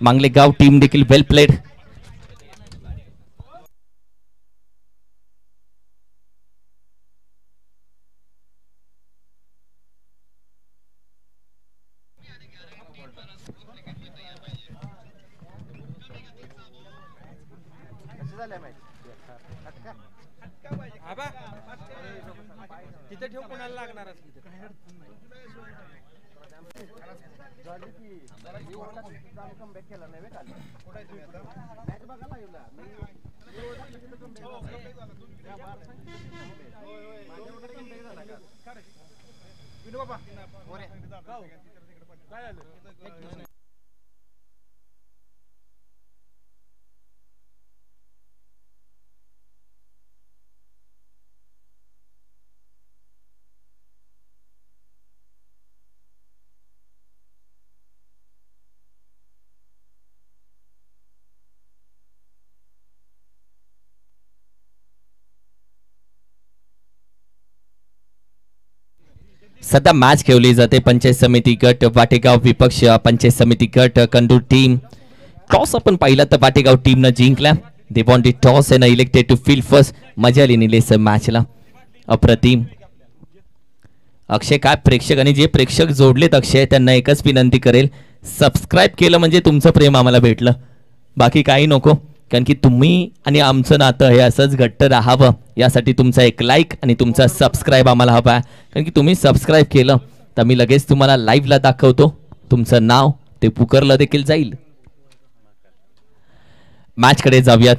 मांगलेगाव team देखील वेल played. तिथे ठेव कोणाला लागणार सध्या मॅच खेळली जाते. पंचायत समिती गट वाटेगाव विपक्ष पंचायत समिती गट कंदूर टीम. टॉस आपण पाहिला तर वाटेगाव टीमनं जिंकला. They won the toss and elected to field first. मजा आली निलेश मॅचला. अप्रतिम. अक्षय काय प्रेक्षक आणि जे प्रेक्षक जोडलेत अक्षय त्यांना एकच विनंती करेल, सबस्क्राईब केलं म्हणजे तुमचं प्रेम आम्हाला भेटलं, बाकी काही नको. कारण की तुम्ही आणि आमचं नातं हे असंच घट्ट राहावं यासाठी तुमचा एक लाईक आणि तुमचा सबस्क्राईब आम्हाला हवा आहे. कारण की तुम्ही सबस्क्राईब केलं तर मी लगेच तुम्हाला लाईव्हला दाखवतो, तुमचं नाव ते पुकारलं देखील जाईल. मॅच कडे जाऊयात.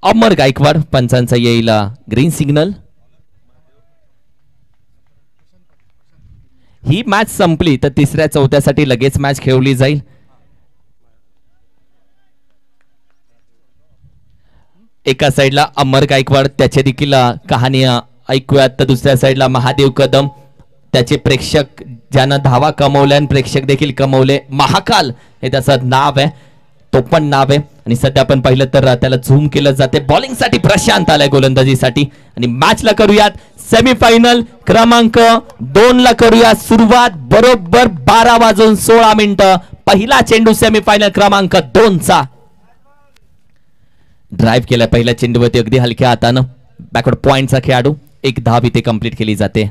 अमर गायकवाड पंचांचा येईल ग्रीन सिग्नल. ही मॅच संपली तर तिसऱ्या चौथ्यासाठी लगेच मॅच खेळली जाईल. एका साइडला अमर गायकवाड त्याचे देखील कहाणी ऐकूयात, तर दुसऱ्या साइडला महादेव कदम त्याचे प्रेक्षक ज्यानं धावा कमवल्या आणि प्रेक्षक देखील कमवले. महाकाल हे त्याचं नाव आहे, तो पण नाव आहे. आणि सध्या आपण पाहिलं तर त्याला झूम केलं जाते. बॉलिंग साठी प्रशांत आलाय गोलंदाजीसाठी. आणि मॅचला करूयात सेमीफायनल क्रमांक 2 ला करूया सुरुवात. बरोबर 12:16 पहिला चेंडू सेमीफायनल क्रमांक 2 चा. ड्राइव्ह केला पहिल्या चेंडूवरती अगदी हलक्या हातानं. बॅकवर्ड पॉइंटचा खेळाडू. एक धाव इथे कंप्लीट केली जाते.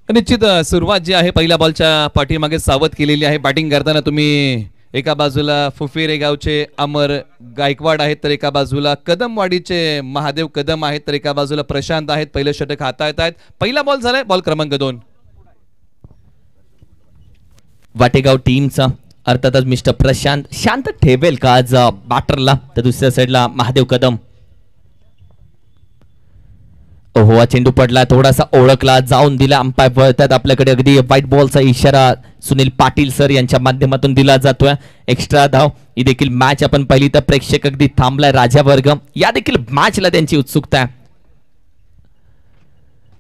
निश्चित सुरुवात जी आहे पहिल्या बॉलच्या पाठीमागे सावध केलेली आहे. बॅटिंग करताना तुम्ही एका बाजूला फुफेरे गावचे अमर गायकवाड आहेत, तर एका बाजूला कदमवाडीचे महादेव कदम आहेत, तर एका बाजूला प्रशांत आहेत. पहिलं षटक हाताळत आहेत. पहिला बॉल झालाय बॉल क्रमांक 2. वाटेगाव टीमचा अर्थातच मिस्टर प्रशांत शांत ठेवेल का आज बॅटरला, तर दुसऱ्या साइडला महादेव कदम. ओहो हा चेंडू पडला, थोडासा ओळखला, जाऊन दिला. अंपायर वळतात आपल्याकडे. अगदी व्हाईट बॉलचा इशारा सुनील पाटील सर यांच्या माध्यमातून दिला जातोय. एक्स्ट्रा धाव. ही देखील मॅच आपण पाहिली तर प्रेक्षक अगदी थांबलाय. राजा वर्ग या देखील मॅचला त्यांची उत्सुकता आहे.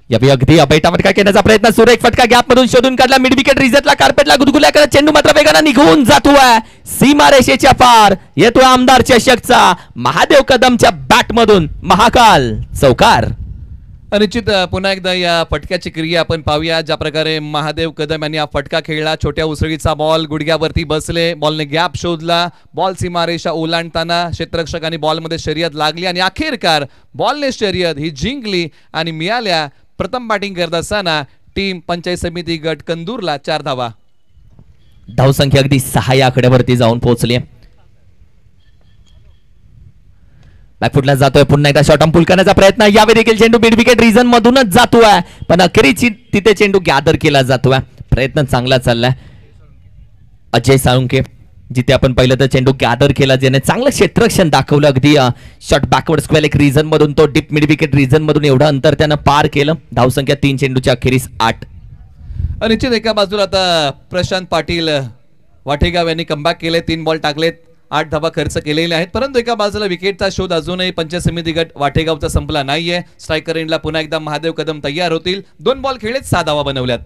यावेळी अगदी अबैटा फटका घेण्याचा प्रयत्न. सुरेख फटका गॅप मधून शोधून काढला. मिड विकेट रिझल्टला कार्पेटला गुदगुल्या करत चेंडू मात्र वेगाने निघून जातोय. सीमा रेषेच्या पार येतोय आमदार चषकचा. महादेव कदमच्या बॅट मधून महाकाल चौकार. निश्चित पुन्हा एकदा या फटक्याची क्रिया आपण पाहूया. ज्या प्रकारे महादेव कदम यांनी हा फटका खेळला. छोट्या उसळीचा बॉल गुडघ्यावरती बसले. बॉलने गॅप शोधला. बॉल सीमारेषा ओलांडताना क्षेत्ररक्षकांनी बॉलमध्ये शर्यत लागली आणि अखेरकार बॉलने शर्यत ही जिंकली आणि मिळाल्या प्रथम बॅटिंग करत असताना टीम पंचायत समिती गट कंदूरला 4 धावा. धावसंख्या अगदी 6 या आकड्यावरती जाऊन पोहोचली. बॅकफुटला जातोय. पुन्हा एकदा शॉर्ट पुल करण्याचा प्रयत्न. यावेळी देखील चेंडू मिड विकेट रिजन मधूनच जातोय, पण अखेरीची तिथे चेंडू गॅदर केला जातोय. प्रयत्न चांगला चाललाय. अजय साळुंके जिथे आपण पाहिलं तर चेंडू गॅदर केला, ज्याने चांगलं क्षेत्ररक्षण दाखवलं. अगदी शॉर्ट बॅकवर्ड स्क्वेअर एक रिजन मधून तो डीप मिड विकेट रिजन मधून एवढं अंतर त्यानं पार केलं. धावसंख्या 3 चेंडूच्या अखेरीस 8. निश्चित एका बाजूला आता प्रशांत पाटील वाटेगाव यांनी कमबॅक केले. 3 बॉल टाकलेत. 8 धावा खर्च केलेले आहेत. परंतु एका बाजूला विकेटचा शोध अजूनही पंचायत समिती गट वाटेगावचा संपला नाहीये. स्ट्रायकर एंडला पुन्हा एकदा महादेव कदम तयार होतील. 2 बॉल खेळलेत. 6 धावा बनवल्यात.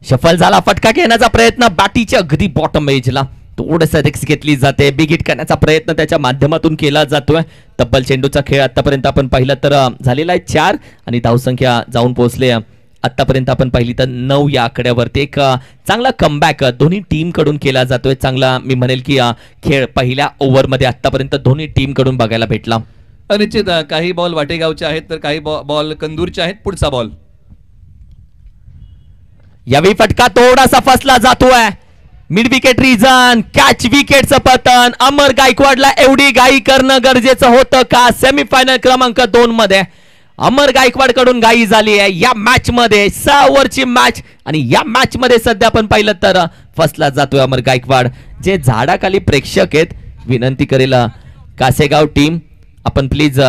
सफल झाला. फटका घेण्याचा प्रयत्न बॅटीच्या अगदी बॉटम एजला. थोडंसं रिक्स घेतली जाते. बिग हिट करण्याचा प्रयत्न त्याच्या माध्यमातून केला जातोय. तब्बल चेंडूचा खेळ आतापर्यंत आपण पाहिला तर झालेला आहे 4 आणि धावसंख्या जाऊन पोहोचले आतापर्यंत आपण पाहिली तर 9 या आकड्यावरती एक चांगला कमबॅक दोन्ही टीम कडून केला जातोय. चांगला मी म्हणेल की खेळ पहिल्या ओव्हरमध्ये आतापर्यंत दोन्ही टीम कडून बघायला भेटला. निश्चित काही बॉल वाटेगावचे आहेत तर काही बॉल कंदूरचे आहेत. पुढचा बॉल यावेळी फटका थोडासा फसला जातोय. मिड विकेट रिजन कॅच विकेटचं पतन. अमर गायकवाडला एवढी घाई करणं गरजेचं होतं का? सेमीफायनल क्रमांक 2 मध्ये अमर गायकवाड कडून घाई झाली आहे या मॅच मध्ये. 6 ओव्हरची मॅच आणि या मॅच मध्ये सध्या आपण पाहिलं तर फसला जातोय अमर गायकवाड. जे झाडाखाली प्रेक्षक आहेत, विनंती करेल कासेगाव टीम आपण प्लीज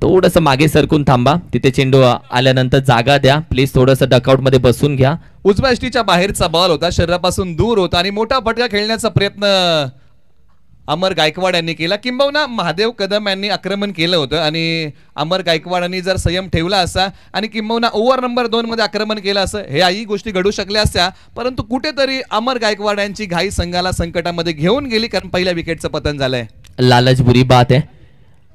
थोडंसं मागे सरकून थांबा. तिथे चेंडू आल्यानंतर जागा द्या प्लीज. थोडंसं डकआउट मध्ये बसून घ्या. उजव्या यष्टीच्या बाहेरचा बॉल होता, शरीरापासून दूर होता आणि मोठा फटका खेळण्याचा प्रयत्न अमर गायकवाड यांनी केला. किंबहुना महादेव कदम यांनी आक्रमण केलं होतं आणि अमर गायकवाडांनी जर संयम ठेवला असा आणि किंबहुना ओव्हर नंबर 2 मध्ये आक्रमण केलं असं हे आई गोष्टी घडू शकल्या असत्या. परंतु कुठेतरी अमर गायकवाड यांची घाई संघाला संकटामध्ये घेऊन गेली कारण पहिल्या विकेटचं पतन झालंय. लालच बुरी बात आहे.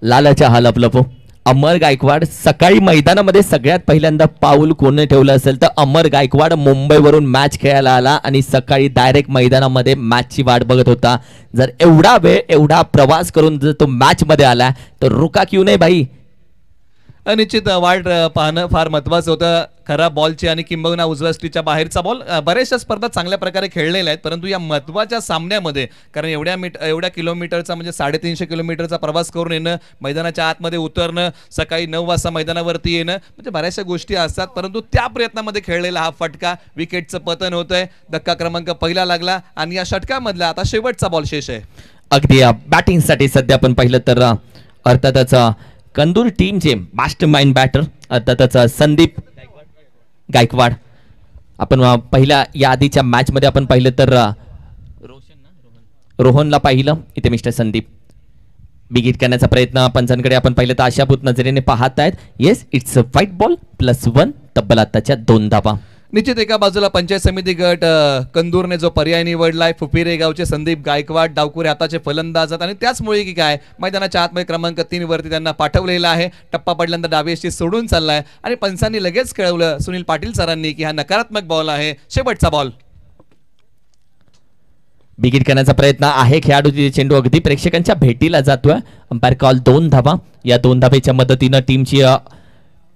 लालाच्या हाल लपो. अमर गायकवाड सकाळी मैदानामध्ये सगळ्यात पहिल्यांदा पाऊल कोणी ठेवलं असेल तर अमर गायकवाड मुंबईवरून मॅच खेळायला आला आणि सकाळी डायरेक्ट मैदानामध्ये मॅचची वाट बघत होता. जर एवढा वेळ एवढा प्रवास करून जर तो मॅच मध्ये आला तर रुका क्यों नाही भाई. निश्चित वाट पाहणं फार महत्वाचं होतं. खरा बॉलची आणि किंबहुना उजव्या यष्टीच्या बाहेरचा बॉल. बऱ्याचशा स्पर्धा चांगल्या प्रकारे खेळलेल्या आहेत परंतु या महत्वाच्या सामन्यामध्ये कारण एवढ्या किलोमीटरचा म्हणजे 350 किलोमीटरचा प्रवास करून येणं, मैदानाच्या आतमध्ये उतरणं, सकाळी 9 वाजता मैदानावरती येणं म्हणजे बऱ्याचशा गोष्टी असतात. परंतु त्या प्रयत्नामध्ये खेळलेला हा फटका विकेटचं पतन होतंय. धक्का क्रमांक पहिला लागला आणि या षटकामधला आता शेवटचा बॉल शेष आहे. अगदी बॅटिंगसाठी सध्या आपण पाहिलं तर अर्थातच कंदूर टीमचे मास्टरमाइंड बॅटर अर्थातच संदीप गायकवाड. आपण पहिल्या या आधीच्या मॅच मध्ये आपण पाहिलं तर रोहनला पाहिलं. इथे मिस्टर संदीप बिगिट करण्याचा प्रयत्न पंचांकडे आपण पाहिलं तर आशाभूत नजरेने पाहत आहेत. Yes it's a white ball +1 तब्बल आताच्या 2 धावा. निश्चित एका बाजूला पंचायत समिती गट कंदूरने जो पर्याय निवडलाय फुपिरे गावचे संदीप गायकवाड डावकुरे हाताचे फलंदाज आणि त्याचमुळे की काय मैदानाच्या आतमध्ये क्रमांक 3 वरती त्यांना पाठवलेला आहे. टप्पा पडल्यानंतर डावी यष्टी सोडून चाललाय आणि पंचांनी लगेच कळवलं सुनील पाटील सरांनी की हा नकारात्मक बॉल आहे. शेवटचा बॉल बिगिट करण्याचा प्रयत्न आहे. खेळाडूची चेंडू अगदी प्रेक्षकांच्या भेटीला जातोय. अंपायर कॉल 2 धावा. या 2 धावेच्या मदतीनं टीमची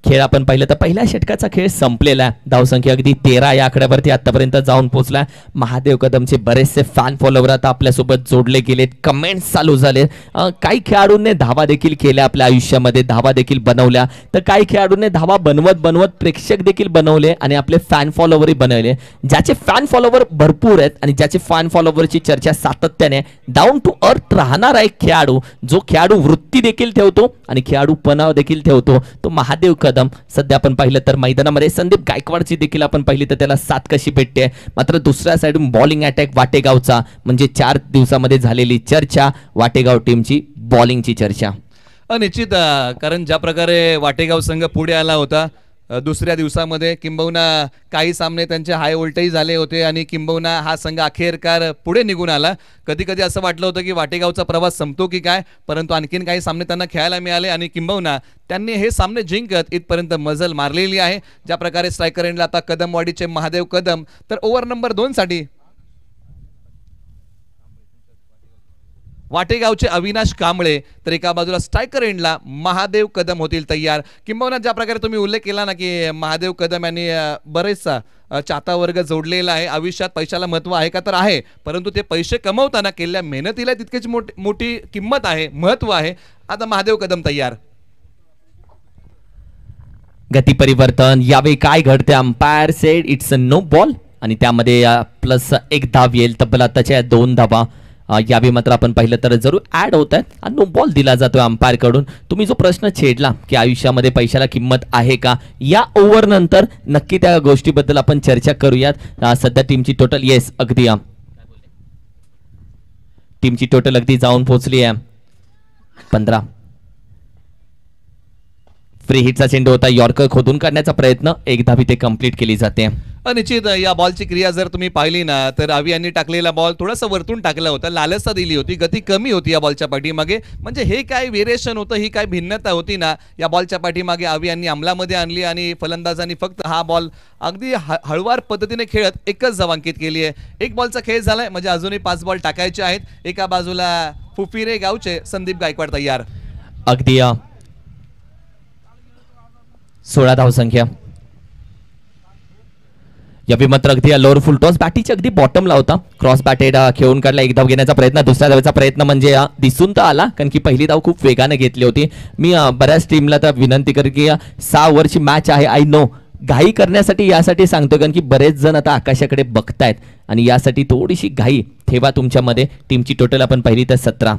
खेळ आपण पाहिलं तर पहिल्या षटकाचा खेळ संपलेला आहे. धावसंख्या अगदी 13 या आकड्यावरती आतापर्यंत जाऊन पोहोचला. महादेव कदमचे बरेचसे फॅन फॉलोवर आता आपल्यासोबत जोडले गेलेत. कमेंट्स चालू झाले. काही खेळाडूंनी धावा देखील केल्या आपल्या आयुष्यामध्ये, धावा देखील बनवल्या. तर काही खेळाडूंनी धावा बनवत प्रेक्षक देखील बनवले आणि आपले फॅन फॉलोवरही बनवले. ज्याचे फॅन फॉलोवर भरपूर आहेत आणि ज्याचे फॅन फॉलोवरची चर्चा सातत्याने डाऊन टू अर्थ राहणार आहे खेळाडू, जो खेळाडू वृत्ती देखील ठेवतो आणि खेळाडूपणा देखील ठेवतो, तो महादेव कदम. सध्या आपण पाहिलं तर मैदानामध्ये संदीप गायकवाडची देखील आपण पाहिली तर त्याला साथ कशी भेटते. मात्र दुसऱ्या साइडून बॉलिंग अटॅक वाटेगावचा म्हणजे 4 दिवसामध्ये झालेली चर्चा, वाटेगाव टीमची बॉलिंगची चर्चा. निश्चित कारण ज्या प्रकारे वाटेगाव संघ पुढे आला होता दुसऱ्या दिवसामध्ये किंबहुना काही सामने त्यांचे हाय व्होल्टेज झाले होते आणि किंबहुना हा संघ अखेरकार पुढे निघून आला. कधी कधी असं वाटलं होतं की वाटेगावचा प्रवास संपतो की काय, परंतु आणखीन काही सामने त्यांना खेळायला मिळाले आणि किंबहुना त्यांनी हे सामने जिंकत इथपर्यंत मजल मारलेली आहे. ज्या प्रकारे स्ट्रायकर एंडला आता कदमवाडीचे महादेव कदम तर ओव्हर नंबर 2 साठी वाटेगावचे अविनाश कांबळे तर एका बाजूला स्ट्रायकर एंडला महादेव कदम होतील तयार. किंबहुना ज्या प्रकारे तुम्ही उल्लेख केला ना की महादेव कदम यांनी बरेचसा चाहता वर्ग जोडलेला आहे. आयुष्यात पैशाला महत्व आहे का तर आहे, परंतु ते पैसे कमवताना केलेल्या मेहनतीला तितकीच मोठी किंमत आहे, महत्व आहे. आता महादेव कदम तयार. गती परिवर्तन यावेळी काय घडते. Umpire said it's a no ball आणि त्यामध्ये +1 धाव येईल. तब्बल आताच्या 2 धावा यावेळी मात्र आपण पाहिलं तर जरूर ऍड होत आहे आणि नो बॉल दिला जातोय अंपायर कडून. तुम्ही जो प्रश्न छेडला की आयुष्यामध्ये पैशाला किंमत आहे का, या ओव्हर नंतर नक्की त्या गोष्टीबद्दल आपण चर्चा करूयात. सध्या टीमची टोटल येस अगदी टीमची टोटल अगदी जाऊन पोहोचली आहे 15. फ्री हिटचा चेंडू होता, यॉर्कर खोदून काढण्याचा प्रयत्न, 1 धाव इथे कंप्लीट केली जाते. निश्चित या बॉलची क्रिया जर तुम्ही पाहिली ना तर आवी यांनी टाकलेला बॉल थोडासा वरतून टाकला होता, लालसा दिली होती, गती कमी होती या बॉलच्या पाठीमागे. म्हणजे हे काय व्हेरिएशन होतं, ही काय भिन्नता होती ना या बॉलच्या पाठीमागे आवी यांनी अंमलामध्ये आणली आणि फलंदाजांनी फक्त हा बॉल अगदी हळवार पद्धतीने खेळत एकच धाव अंकित केली आहे. एक बॉलचा खेळ झालाय, म्हणजे अजूनही 5 बॉल टाकायचे आहेत. एका बाजूला फुफिरे गावचे संदीप गायकवाड तयार. अगदी 16 धावसंख्या. यावेळी मात्र अगदी लोअर फुल टॉस बॅटीच्या अगदी बॉटमला होता. क्रॉस बॅटेड खेळून काढला. एक धाव घेण्याचा प्रयत्न, दुसऱ्या धावेचा प्रयत्न म्हणजे दिसून तर आला, कारण की पहिली धाव खूप वेगाने घेतली होती. मी बऱ्याच टीमला तर विनंती कर की 6 ओव्हरची मॅच आहे, आय नो, घाई करण्यासाठी यासाठी सांगतो, कारण की बरेच जण आता आकाशाकडे बघतायत आणि यासाठी थोडीशी घाई ठेवा तुमच्यामध्ये. टीमची टोटल आपण पाहिली तर 17.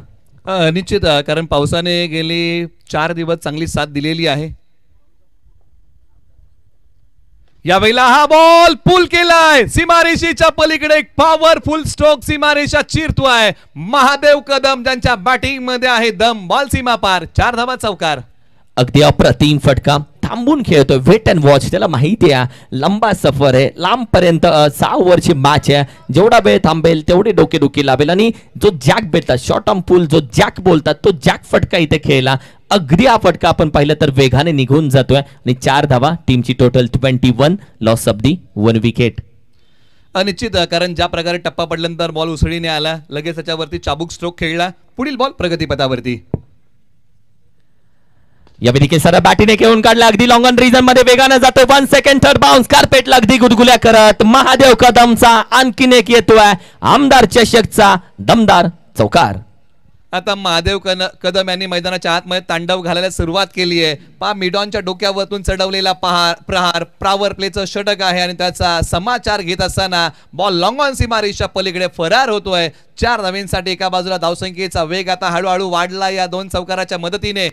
निश्चित, कारण पावसाने गेली 4 दिवस चांगली साथ दिलेली आहे. यावेळेला हा बॉल पुल केलाय सीमारेषेच्या पलीकडे. एक पॉवरफुल स्ट्रोक सीमारेषा चिरतोय महादेव कदम, ज्यांच्या बॅटिंग मध्ये आहे दम. बॉल सीमा पार, 4 धावा चौकार. अगदी अप्रतिम फटका. थांबून खेळतोय, वेट अँड वॉच. त्याला माहिती आहे लंबा सफर आहे, लांब पर्यंत 6 ओव्हरची मॅच आहे. जेवढा वेळ थांबेल तेवढे डोकेदुखी लावेल आणि जो जॅक भेटतात, शॉर्ट ऑन पुल जो जॅक बोलतात, तो जॅक फटका इथे खेळला. अगदी हा फटका आपण पाहिलं तर वेगाने निघून जातोय आणि 4 धावा. टीमची total 21. Loss of the 1 wicket. निश्चित, कारण ज्या प्रकारे टप्पा पडल्यानंतर बॉल उसळीने आला, लगेच त्याच्यावरती चाबूक स्ट्रोक खेळला. पुढील बॉल प्रगतीपथावरती. यावेळी केसर बॅटीने खेळून काढला. अगदी लॉंग ऑन रिजन मध्ये वेगाने जातोय. 1 सेकंड थर्ड बाउन्स कार्पेटला अगदी गुदगुल्या करत महादेव कदमचा आणखीन एक येतोय आमदार चषकचा दमदार चौकार. आता महादेव कदम यांनी मैदानाच्या आतमध्ये तांडव घालायला सुरुवात केली आहे. मिडॉनच्या डोक्यावरतून चढवलेला प्रहार पॉवर प्लेचं षटक आहे आणि त्याचा समाचार घेत असताना बॉल लॉंग ऑन सीमारेषा पलीकडे फरार होतोय. 4 धावांसाठी एका बाजूला धावसंख्येचा वेग आता हळूहळू वाढला या 2 चौकाराच्या मदतीने.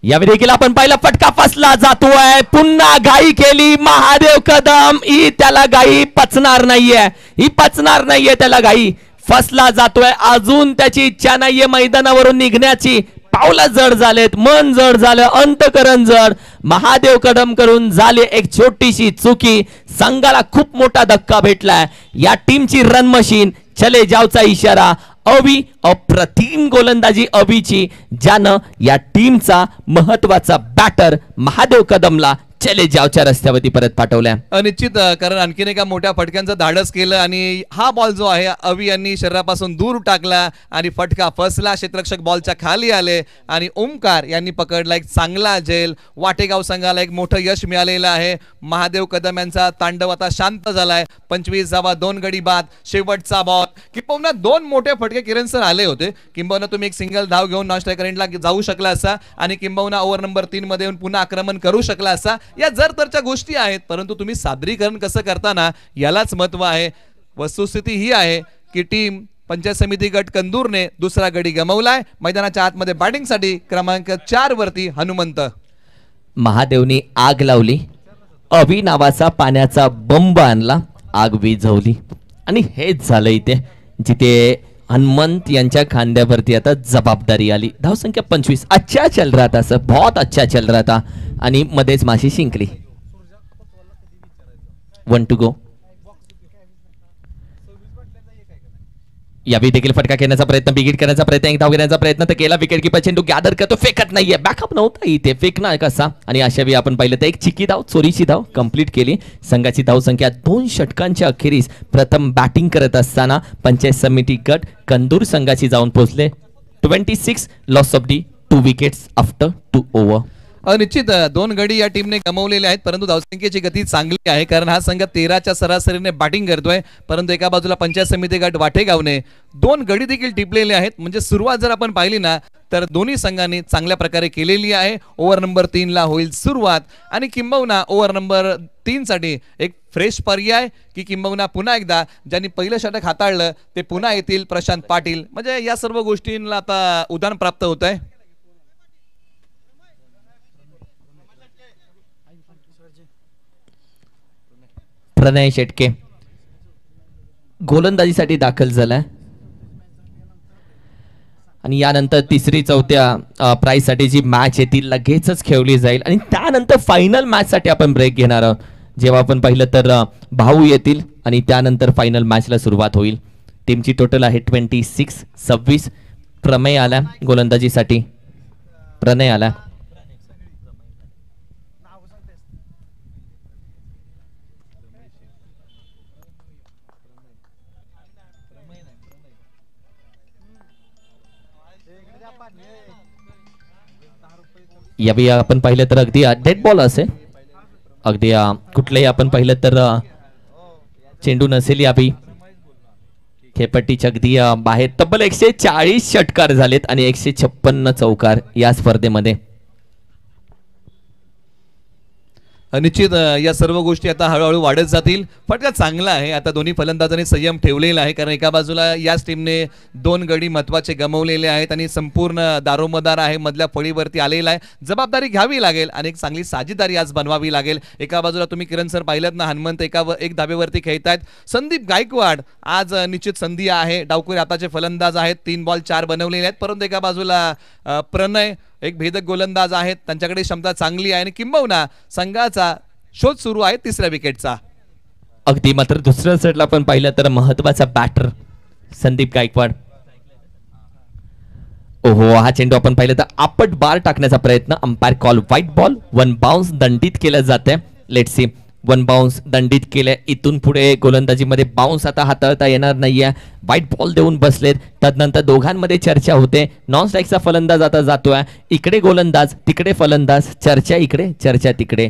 यावेळी देखील आपण पाहिलं फटका फसला जातोय. पुन्हा घाई केली महादेव कदम. ही त्याला घाई पचणार नाहीये, ही पचणार नाहीये त्याला घाई. फसला जातोय. अजून त्याची इच्छा नाहीये मैदानावरून निघण्याची. पावलं जड झालेत, मन जड झालं, अंतकरण जड. महादेव कदम करून झाली एक छोटीशी चुकी. संघाला खूप मोठा धक्का भेटलाय. या टीमची रन मशीन चले जावचा इशारा. अवी अप्रतिम गोलंदाजी अवीची, ज्यानं या टीमचा महत्वाचा बॅटर महादेव कदमला चले जावच्या रस्त्यावरती परत पाठवल्या. निश्चित, कारण आणखीन एका मोठ्या फटक्यांचं धाडस केलं आणि हा बॉल जो आहे अवी यांनी शरीरापासून दूर टाकला आणि फटका फसला. क्षेत्ररक्षक बॉलच्या खाली आले आणि ओमकार यांनी पकडला एक चांगला झेल. वाटेगाव संघाला एक मोठं यश मिळालेलं आहे. महादेव कदम यांचा तांडव आता शांत झालाय. 25 धावा 2 गडी बाद. शेवटचा बॉल. किंबहुना 2 मोठे फटके किरण सर आले होते. किंबहुना तुम्ही एक सिंगल धाव घेऊन नॉन स्ट्रायकर एंडला जाऊ शकला असा आणि किंबहुना ओव्हर नंबर 3 मध्ये येऊन पुन्हा आक्रमण करू शकला असा. या जर तरच्या गोष्टी आहेत, परंतु तुम्ही सादरीकरण कसं करताना यालाच महत्व आहे. वस्तुस्थिती ही आहे की टीम पंचायत समिती गट कंदूरने दुसरा गडी गमावलाय. मैदानाच्या आतमध्ये बॅटिंगसाठी क्रमांक 4 वरती हनुमंत. महादेवनी आग लावली. अभि नावाचा पाण्याचा बंब आणला, आग विझवली आणि हेच झालं इथे, जिथे हनुमंत यांच्या खांद्यावरती आता जबाबदारी आली. धावसंख्या 25. अच्छा चल रहा था सर, बहुत अच्छा चल रहा था आणि मध्येच माशी शिंकली. 1 to go. यावेळी देखील फटका खेळण्याचा प्रयत्न, बिगिट करण्याचा प्रयत्न, एक धाव घेण्याचा प्रयत्न तर केला. विकेट कीपर चेंडू गॅदर करतो, फेकत नाहीये. बॅकअप नव्हता इथे, फेकणार कसा. आणि अशा वेळी आपण पाहिलं तर एक चिकी धाव, चोरीची धाव कंप्लीट केली. संघाची धावसंख्या 2 षटकांच्या अखेरीस प्रथम बॅटिंग करत असताना पंचायत समिती गट कंदूर संघाची जाऊन पोहोचले. 26. Loss of D 2 wickets after 2 over. निश्चित 2 गडी या टीमने गमावलेले आहेत, परंतु धावसंख्येची गती चांगली आहे, कारण हा संघ 13च्या सरासरीने बॅटिंग करतोय. परंतु एका बाजूला पंचायत समिती गट वाटेगावने 2 गडी देखील टिपलेले आहेत. म्हणजे सुरुवात जर आपण पाहिली ना तर दोन्ही संघांनी चांगल्या प्रकारे केलेली आहे. ओव्हर नंबर 3 ला होईल सुरुवात आणि किंबहुना ओव्हर नंबर 3 साठी एक फ्रेश पर्याय की किंबहुना पुन्हा एकदा ज्यांनी पहिलं षटक हाताळलं ते पुन्हा येतील प्रशांत पाटील. म्हणजे या सर्व गोष्टींना आता उदाहरण प्राप्त होत आहे. प्रणय शेटके गोलंदाजीसाठी दाखल झालाय आणि यानंतर 3री 4थ्या प्राइज साठी जी मॅच आहे ती लगेचच खेळली जाईल आणि त्यानंतर फायनल मॅच साठी आपण ब्रेक घेणार आहोत. जेव्हा आपण पाहिलं तर भाऊ येतील आणि त्यानंतर फायनल मॅचला सुरुवात होईल. टीमची टोटल आहे 26. 26 प्रमेय आला गोलंदाजीसाठी. प्रणय आला. यावेळी आपण पाहिलं तर अगदी डेड बॉल असेल. अगदी कुठलेही आपण पाहिलं तर चेंडू नसेल यावेळी. खेळपट्टीच्या अगदी बाहेर तब्बल 140 षटकार झालेत आणि 156 चौकार या स्पर्धेमध्ये. निश्चित या सर्व गोष्टी आता हळूहळू वाढत जातील. फटका चांगला आहे. आता दोन्ही फलंदाजांनी संयम ठेवलेला आहे, कारण एका बाजूला याच टीमने 2 गडी महत्वाचे गमावलेले आहेत आणि संपूर्ण दारोमदार आहे, मधल्या फळीवरती आलेला आहे. जबाबदारी घ्यावी लागेल आणि एक चांगली साजेदारी आज बनवावी लागेल. एका बाजूला तुम्ही किरण सर पाहिलं ना, हनुमंत एक धाब्यावरती खेळतायत. संदीप गायकवाड आज निश्चित संधी आहे. डावखुरी हाताचे फलंदाज आहेत. 3 बॉल 4 बनवलेले आहेत. परंतु एका बाजूला प्रणय एक भेदक गोलंदाज आहेत. त्यांच्याकडे क्षमता चांगली आहे आणि किंबहुना संघाचा शोध सुरू आहे 3ऱ्या विकेटचा. अगदी मात्र दुसऱ्या सेटला पण पाहिलं तर महत्वाचा बॅटर संदीप गायकवाड. ओहो, हा चेंडू आपण पाहिलं तर आपट बार टाकण्याचा प्रयत्न. Umpire call white ball. 1 bounce दंडित केलं जाते. Let's see. 1 बाउन्स दंडित केले. इथून पुढे गोलंदाजीमध्ये बाउन्स आता हाताळता येणार नाहीये. व्हाईट बॉल देऊन बसलेत. त्यानंतर दोघांमध्ये चर्चा होते. नॉन स्ट्राईकचा फलंदाज आता जातोय. इकडे गोलंदाज, तिकडे फलंदाज. चर्चा इकडे, चर्चा तिकडे.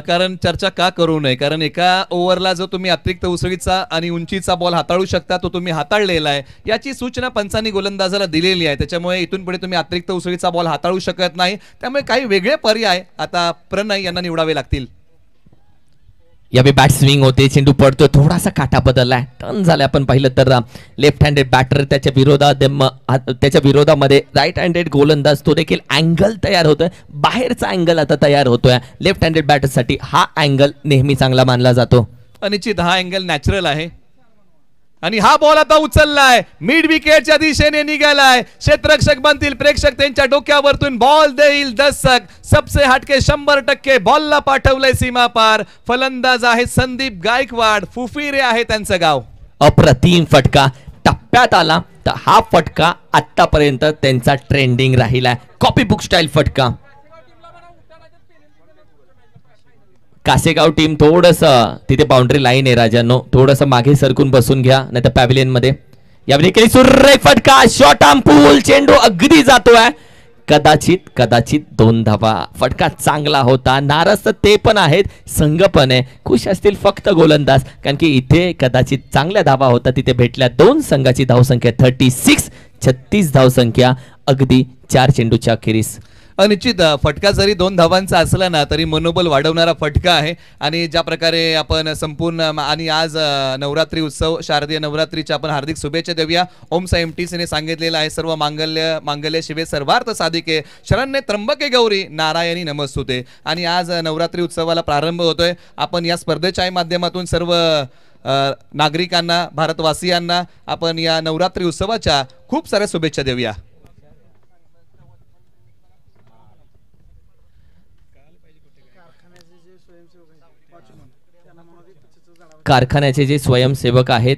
कारण चर्चा का करू नये, कारण एका ओव्हरला जो तुम्ही अतिरिक्त उसळीचा आणि उंचीचा बॉल हाताळू शकता तो तुम्ही हाताळलेला आहे. याची सूचना पंचांनी गोलंदाजाला दिलेली आहे. त्याच्यामुळे इथून पुढे तुम्ही अतिरिक्त उसळीचा बॉल हाताळू शकत नाही. त्यामुळे काही वेगळे पर्याय आता प्रणय यांना निवडावे लागतील. यावेळी बॅट स्विंग होते. चेंडू पडतोय. थोडासा काटा बदललाय. टर्न झालाय. आपण पाहिलं तर लेफ्ट हँडेड बॅटर त्याच्या विरोधामध्ये राईट हँडेड गोलंदाज. तो देखील अँगल तयार होतोय. बाहेरचा अँगल आता तयार होतोय. लेफ्ट हँडेड बॅटरसाठी हा अँगल नेहमी चांगला मानला जातो. निश्चित हा अँगल नॅचरल आहे. आणि हा बॉल आता उचललाय. मिड विकेटच्या दिशेने निघालाय. क्षेत्ररक्षक बनतील प्रेक्षक. त्यांच्या डोक्यावरतून बॉल देईल दर्शक. सबसे हटके 100% बॉलला पाठवलंय सीमा पार. फलंदाज आहे संदीप गायकवाड. फुफिरे आहे त्यांचं गाव. अप्रतिम फटका टप्प्यात आला. तर हा फटका आतापर्यंत त्यांचा ट्रेंडिंग राहिलाय. कॉपी बुक स्टाईल फटका. कासेगाव टीम थोडस तिथे बाउंड्री लाईन आहे राजांनो. थोडस मागे सरकून बसून घ्या, नाही तर पॅव्हिलियन मध्ये. यावेळी केली सुरेख फटका. शॉर्ट आर्म पूल. चेंडू अगदी जातोय. कदाचित 2 धावा. फटका चांगला होता. नाराज तर ते पण आहेत, संघ पण आहे. खुश असतील फक्त गोलंदाज, कारण की इथे कदाचित चांगल्या धावा होता. तिथे भेटल्या 2 संघाची धावसंख्या 36. 36 धावसंख्या अगदी 4 चेंडूच्या अखेरीस. निश्चित फटका जरी 2 धावांचा असला ना तरी मनोबल वाढवणारा फटका आहे. आणि ज्या प्रकारे आपण संपूर्ण आणि आज नवरात्री उत्सव, शारदीय नवरात्रीच्या आपण हार्दिक शुभेच्छा देऊया. ओम साई एमटीसीने सांगितलेलं आहे, सर्व मांगल्य शिवे सर्वार्थ साधिके शरण्ये त्र्यंबके गौरी नारायणी नमस्तुते. आणि आज नवरात्री उत्सवाला प्रारंभ होतोय. आपण या स्पर्धेच्या माध्यमातून सर्व नागरिकांना, भारतवासियांना आपण या नवरात्री उत्सवाच्या खूप साऱ्या शुभेच्छा देऊया. कारखान्याचे जे स्वयंसेवक आहेत.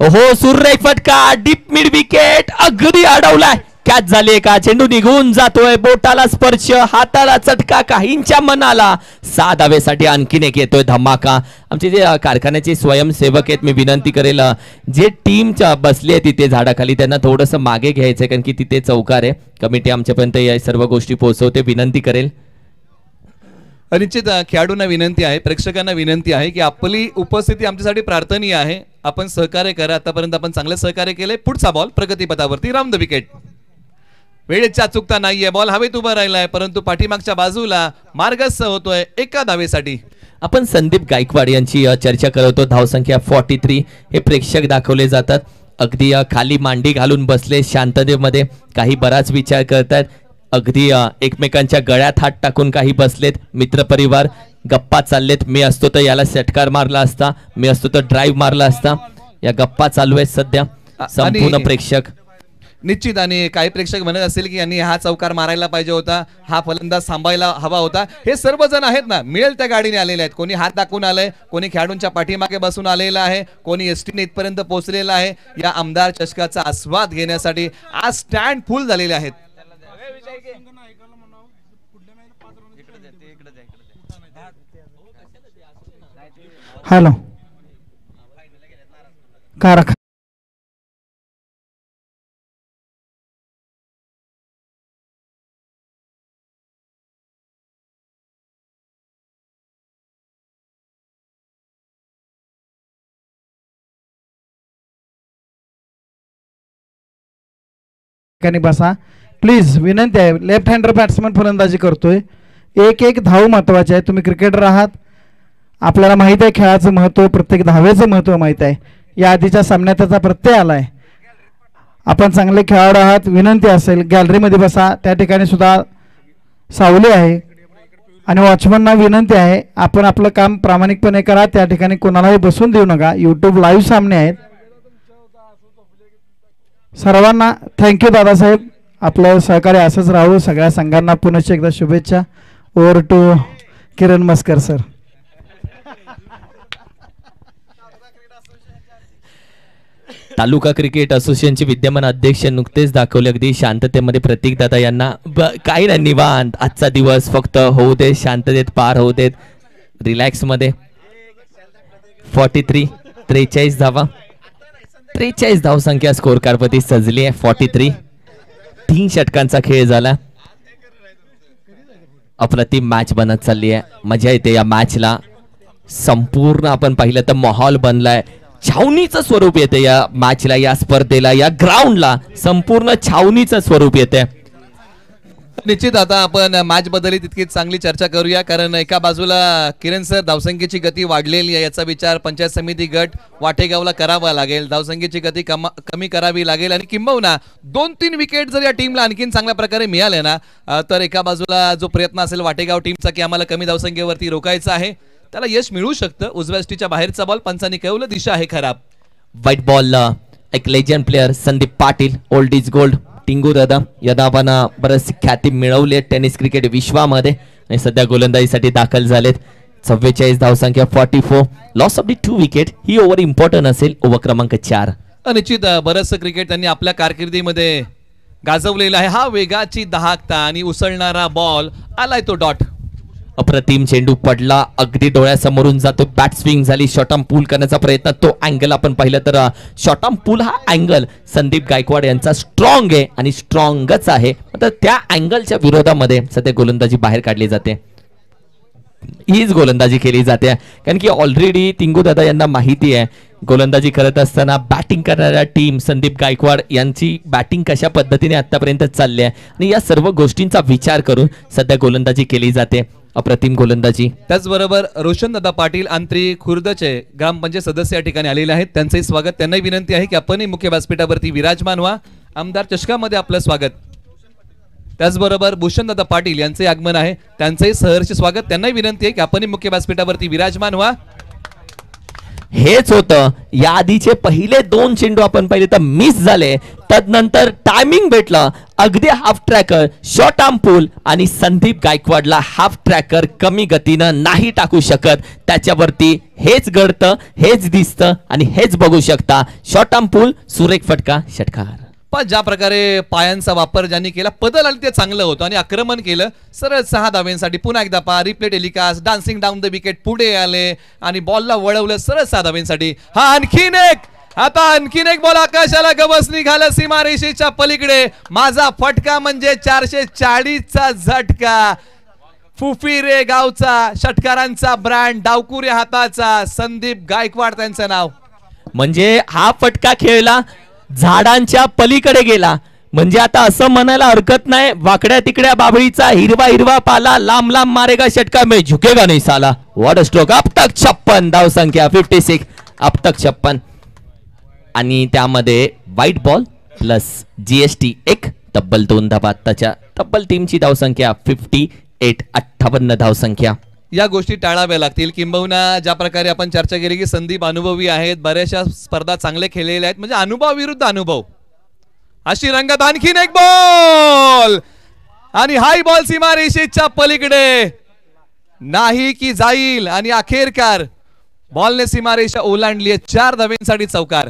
ओहो, सुरेख फटका. डीप मिड विकेट अगदी अडवलाय. कॅच झाली का. चेंडू निघून जातोय. बोटाला स्पर्श, हाताला चटका, काहींच्या मनाला. 6 धावेसाठी आणखीन एक येतोय धमाका. आमचे जे कारखान्याचे स्वयंसेवक आहेत, मी विनंती करेल जे टीम बसली आहे तिथे झाडाखाली त्यांना थोडस मागे घ्यायचंय, कारण की तिथे चौकार आहे. कमिटी आमच्यापर्यंत या सर्व गोष्टी पोहोचवते. विनंती करेल. निश्चित खेळाडूंना विनंती आहे, प्रेक्षकांना विनंती आहे की आपली उपस्थिती आमच्यासाठी प्रार्थनीय आहे. आपण सहकार्य करा. आतापर्यंत आपण चांगलं सहकार्य केलंय. पुढचा बॉल प्रगतीपथावरती. Round the wicket. वेळेची अचूकता नाहीये. बॉल हवेत उभा राहिलाय, परंतु पाठीमागच्या बाजूला मार्गस्थ होतोय 1 धावेसाठी. आपण संदीप गायकवाड यांची चर्चा करत होतो. धावसंख्या 43. हे प्रेक्षक दाखवले जातात. अगदी खाली मांडी घालून बसले शांततेमध्ये. काही बराच विचार करतात. अगदी एकमेकांच्या गळ्यात हात टाकून काही बसलेत. मित्रपरिवार गप्पा चाललेत. मी असतो तर याला षटकार मारला असता, मी असतो तर ड्राईव्ह मारला असता. या गप्पा चालू आहेत सध्या. संपूर्ण प्रेक्षक निश्चित, आणि काही प्रेक्षक म्हणत असतील की यांनी हा चौकार मारायला पाहिजे होता, हा फलंदाज थांबायला हवा होता. हे सर्वजण आहेत ना, मिळेल त्या गाडीने आलेले आहेत. कोणी हात दाखवून आलंय, कोणी खेळाडूंच्या पाठीमागे बसून आलेला आहे, कोणी एसटीने इथपर्यंत पोहोचलेला आहे या आमदार चषकाचा आस्वाद घेण्यासाठी. आज स्टँड फुल झालेले आहेत. हॅलो कार बसा प्लीज, विनंती आहे. लेफ्ट हँडर बॅट्समन फलंदाजी करतोय. एक एक धाव महत्वाचे आहे. तुम्ही क्रिकेटर आहात, आपल्याला माहित आहे खेळाचं महत्व, प्रत्येक धावेचं महत्व माहित आहे. या आधीच्या सामन्यात त्याचा प्रत्यय आलाय. आपण चांगले खेळाडू आहात. विनंती असेल गॅलरीमध्ये बसा. त्या ठिकाणी सुद्धा सावली आहे आणि वॉचमनना विनंती आहे, आपण आपलं काम प्रामाणिकपणे करा. त्या ठिकाणी कोणालाही बसून देऊ नका. यूट्यूब लाईव्ह सामने आहेत. सर्वांना थँक्यू दादासाहेब, आपलं सहकार्य असंच राहू. सगळ्या संघांना पुनश्च एकदा शुभेच्छा. Over to Kiran Maskar sir. तालुका क्रिकेट असोसिएशनचे विद्यमान अध्यक्ष नुकतेच दाखवले अगदी शांततेमध्ये प्रतीक दादा यांना. काही नाही, निवांत आजचा दिवस फक्त होऊ देत, शांततेत पार होऊ देत, रिलॅक्स मध्ये. 43 धावा, 43 धावसंख्या स्कोर कार्डवरती सजली आहे. 43 3 षटकांचा खेळ झाला. अप्रतिम मॅच बनत चालली आहे. मजा येते या मॅचला. संपूर्ण आपण पाहिलं तर माहोल बनलाय. छावणीचं स्वरूप येते या मॅचला, या स्पर्धेला, या ग्राउंडला संपूर्ण छावणीचं स्वरूप येते. निश्चित आता आपण मॅच बद्दल तितकीच चांगली चर्चा करूया, कारण एका बाजूला किरण सर धावसंख्येची गती वाढलेली आहे, याचा विचार पंचायत समिती गट वाटेगावला करावा लागेल. धावसंख्येची गती कमी करावी लागेल आणि किंबहुना 2-3 विकेट जर या टीमला आणखीन चांगल्या प्रकारे मिळाले ना, तर एका बाजूला जो प्रयत्न असेल वाटेगाव टीमचा की आम्हाला कमी धावसंख्येवरती रोखायचं आहे, त्याला यश मिळू शकतं. उजव्या स्टीच्या बाहेरचा बॉल पंचांनी कळवलं, दिशा आहे खराब. व्हाईट बॉल एक legend player Sandeep Patil, old is gold. Tingu दादा या दाबानं बरेच ख्याती मिळवली टेनिस क्रिकेट विश्वामध्ये आणि सध्या गोलंदाजीसाठी दाखल झालेत. 44 धावसंख्या, 44 loss of the 2 wicket. He over important असेल, ओव्हर क्रमांक 4. निश्चित बरंचसं क्रिकेट त्यांनी आपल्या कारकिर्दीमध्ये गाजवलेला आहे. हा वेगाची दहाकता आणि उसळणारा बॉल आलाय तो डॉट. अप्रतिम चेंडू पडला, अगदी डोळ्यासमोरून जातो. बॅट स्विंग झाली, शॉर्ट आर्म पूल करण्याचा प्रयत्न. तो अँगल आपण पाहिलं तर शॉर्ट आर्म पूल हा अँगल संदीप गायकवाड यांचा स्ट्रॉंग आहे आणि स्ट्रॉंगच आहे. तर त्या अँगलच्या विरोधामध्ये सध्या गोलंदाजी बाहेर काढली जाते, हीच गोलंदाजी केली जाते. कारण की ऑलरेडी तिंगू दादा यांना माहिती आहे गोलंदाजी करत असताना बॅटिंग करणाऱ्या टीम संदीप गायकवाड यांची बॅटिंग कशा पद्धतीने आतापर्यंत चालली आहे आणि या सर्व गोष्टींचा विचार करून सध्या गोलंदाजी केली जाते. अप्रतिम गोलंदाजी. त्याचबरोबर रोशनदादा पाटील आंतरी खुर्दचे ग्रामपंचायत सदस्य या ठिकाणी आलेले आहेत, त्यांचंही स्वागत. त्यांनाही विनंती आहे की आपणही मुख्य व्यासपीठावरती विराजमान व्हा. आमदार चषकामध्ये आपलं स्वागत. त्याचबरोबर भूषणदादा पाटील यांचे आगमन आहे, त्यांचंही सहर्ष स्वागत. त्यांनाही विनंती आहे की आपणही मुख्य व्यासपीठावरती विराजमान व्हा. हेच होतं, या आधीचे पहिले 2 चेंडू आपण पाहिले तर मिस झाले, तदनंतर टायमिंग भेटलं. अगदी हाफ ट्रॅकर, शॉर्ट आर्म पूल आणि संदीप गायकवाडला हाफ ट्रॅकर कमी गतीनं नाही टाकू शकत. त्याच्यावरती हेच घडतं, हेच दिसतं आणि हेच बघू शकता. शॉर्ट आर्म पूल, सुरेख फटका, षटकार. पण ज्या प्रकारे पायांचा वापर ज्यांनी केला, बदल आले ते चांगलं होतं आणि आक्रमण केलं. सरळ 6 धाव्यांसाठी पुन्हा एकदा पहा, replay telecast, dancing down the wicket, पुढे आले आणि बॉलला वळवलं सरळ 6 धाव्यांसाठी. हा आणखीन एक बॉल आकाशाला गवस निघालं सीमारेषेच्या पलीकडे. माझा फटका म्हणजे 440चा झटका. फुफिरे गावचा षटकारांचा ब्रँड, डावकुरे हाताचा संदीप गायकवाड त्यांचं नाव. म्हणजे हा फटका खेळला झाडांच्या पलीकडे गेला. म्हणजे आता असं म्हणायला हरकत नाही, वाकड्या तिकड्या बाबळीचा हिरवा हिरवा पाला, लांब लांब मारेगा षटका, में झुकेगा नहीं साला. What a stroke. अब तक 56 धाव संख्या, 56 अब तक 56. आणि त्यामध्ये व्हाईट बॉल प्लस जीएसटी 1, तब्बल 2 धावा. आताच्या तब्बल टीमची धावसंख्या 58, 58 धावसंख्या. या गोष्टी टाळाव्या लागतील. किंबहुना ज्या प्रकारे आपण चर्चा केली की संदीप अनुभवी आहेत, बऱ्याचशा स्पर्धा चांगले खेळलेल्या आहेत, म्हणजे अनुभव विरुद्ध अनुभव. अशी रंगत आणखीन एक बॉल आणि हाय बॉल सीमारेषेच्या पलीकडे नाही की जाईल आणि अखेरकार बॉलने सीमारेषा ओलांडली आहे. 4 धावांसाठी चौकार.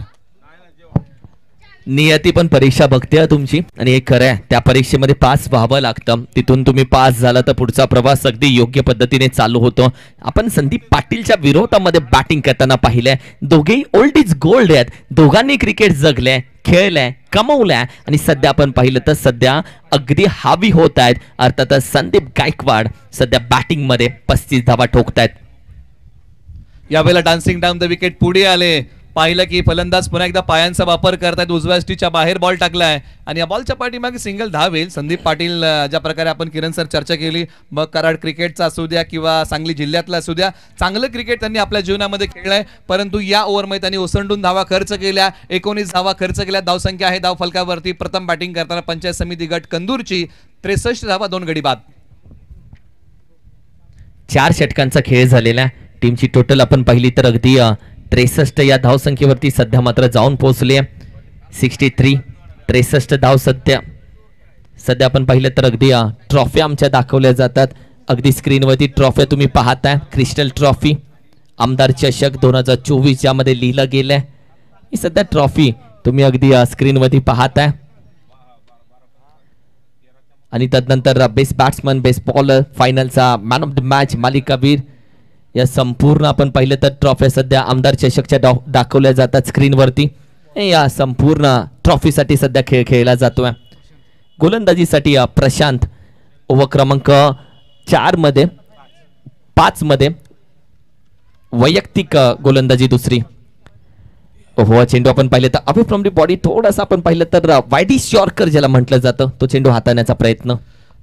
नियती पण परीक्षा बघते तुमची आणि हे खरं आहे, त्या परीक्षेमध्ये पास व्हावं लागतं. तिथून तुम्ही पास झाला तर पुढचा प्रवास अगदी योग्य पद्धतीने चालू होतो. आपण संदीप पाटीलच्या विरोधामध्ये बॅटिंग करताना पाहिलंय. दोघेही ओल्ड इज गोल्ड आहेत. दोघांनी क्रिकेट जगलंय, खेळलंय, कमवलंय आणि सध्या आपण पाहिलं तर सध्या अगदी हावी होत आहेत. अर्थातच संदीप गायकवाड सध्या बॅटिंग मध्ये 35 धावा ठोकतायत. यावेळेला डान्सिंग डाऊन द विकेट पुढे आले. पाहिलं की फलंदाज पुन्हा एकदा पायांचा वापर करतायत. उजव्या स्टिचच्या बाहेर बॉल टाकलाय आणि या बॉलच्या पाठीमागे सिंगल धाव येईल. संदीप पाटील ज्या प्रकारे आपण किरण सर चर्चा केली, मग कराड क्रिकेटचा असू द्या किंवा सांगली जिल्ह्यातला असू द्या, चांगलं क्रिकेट त्यांनी आपल्या जीवनामध्ये खेळलंय. परंतु या ओव्हरमध्ये त्यांनी ओसंडून धावा खर्च केल्या. 19 धावा खर्च केल्या. धावसंख्या आहे धाव फलकावरती. प्रथम बॅटिंग करताना पंचायत समिती गट कंदूरची 63 धावा 2 गडी बाद. 4 षटकांचा खेळ झालेला. टीमची टोटल आपण पाहिली तर अगदी 63 या धावसंख्येवरती सध्या मात्र जाऊन पोहोचले. 63 धाव सध्या आपण पाहिलं तर अगदी ट्रॉफी आमच्या दाखवल्या जातात. अगदी स्क्रीनवरती ट्रॉफी तुम्ही पाहताय. क्रिस्टल ट्रॉफी आमदार चषक 2024 यामध्ये लिहिलं गेलंय. ही सध्या ट्रॉफी तुम्ही अगदी स्क्रीनवरती पाहताय. आणि तदनंतर बेस्ट बॅट्समन, बेस्ट बॉलर, फायनलचा मॅन ऑफ द मॅच, मालिकावीर, या संपूर्ण आपण पाहिलं तर ट्रॉफी सध्या आमदार चषकच्या दाखवल्या जातात स्क्रीनवरती. या संपूर्ण ट्रॉफीसाठी सध्या खेळ खेळला जातोय. गोलंदाजीसाठी प्रशांत ओव्हर क्रमांक 4 मध्ये 5 मध्ये वैयक्तिक गोलंदाजी दुसरी. हो, चेंडू आपण पाहिलं तर अवे फ्रॉम दी बॉडी थोडासा आपण पाहिलं तर वाईडी शॉर्कर ज्याला म्हटलं जातं, तो चेंडू हाताळण्याचा प्रयत्न.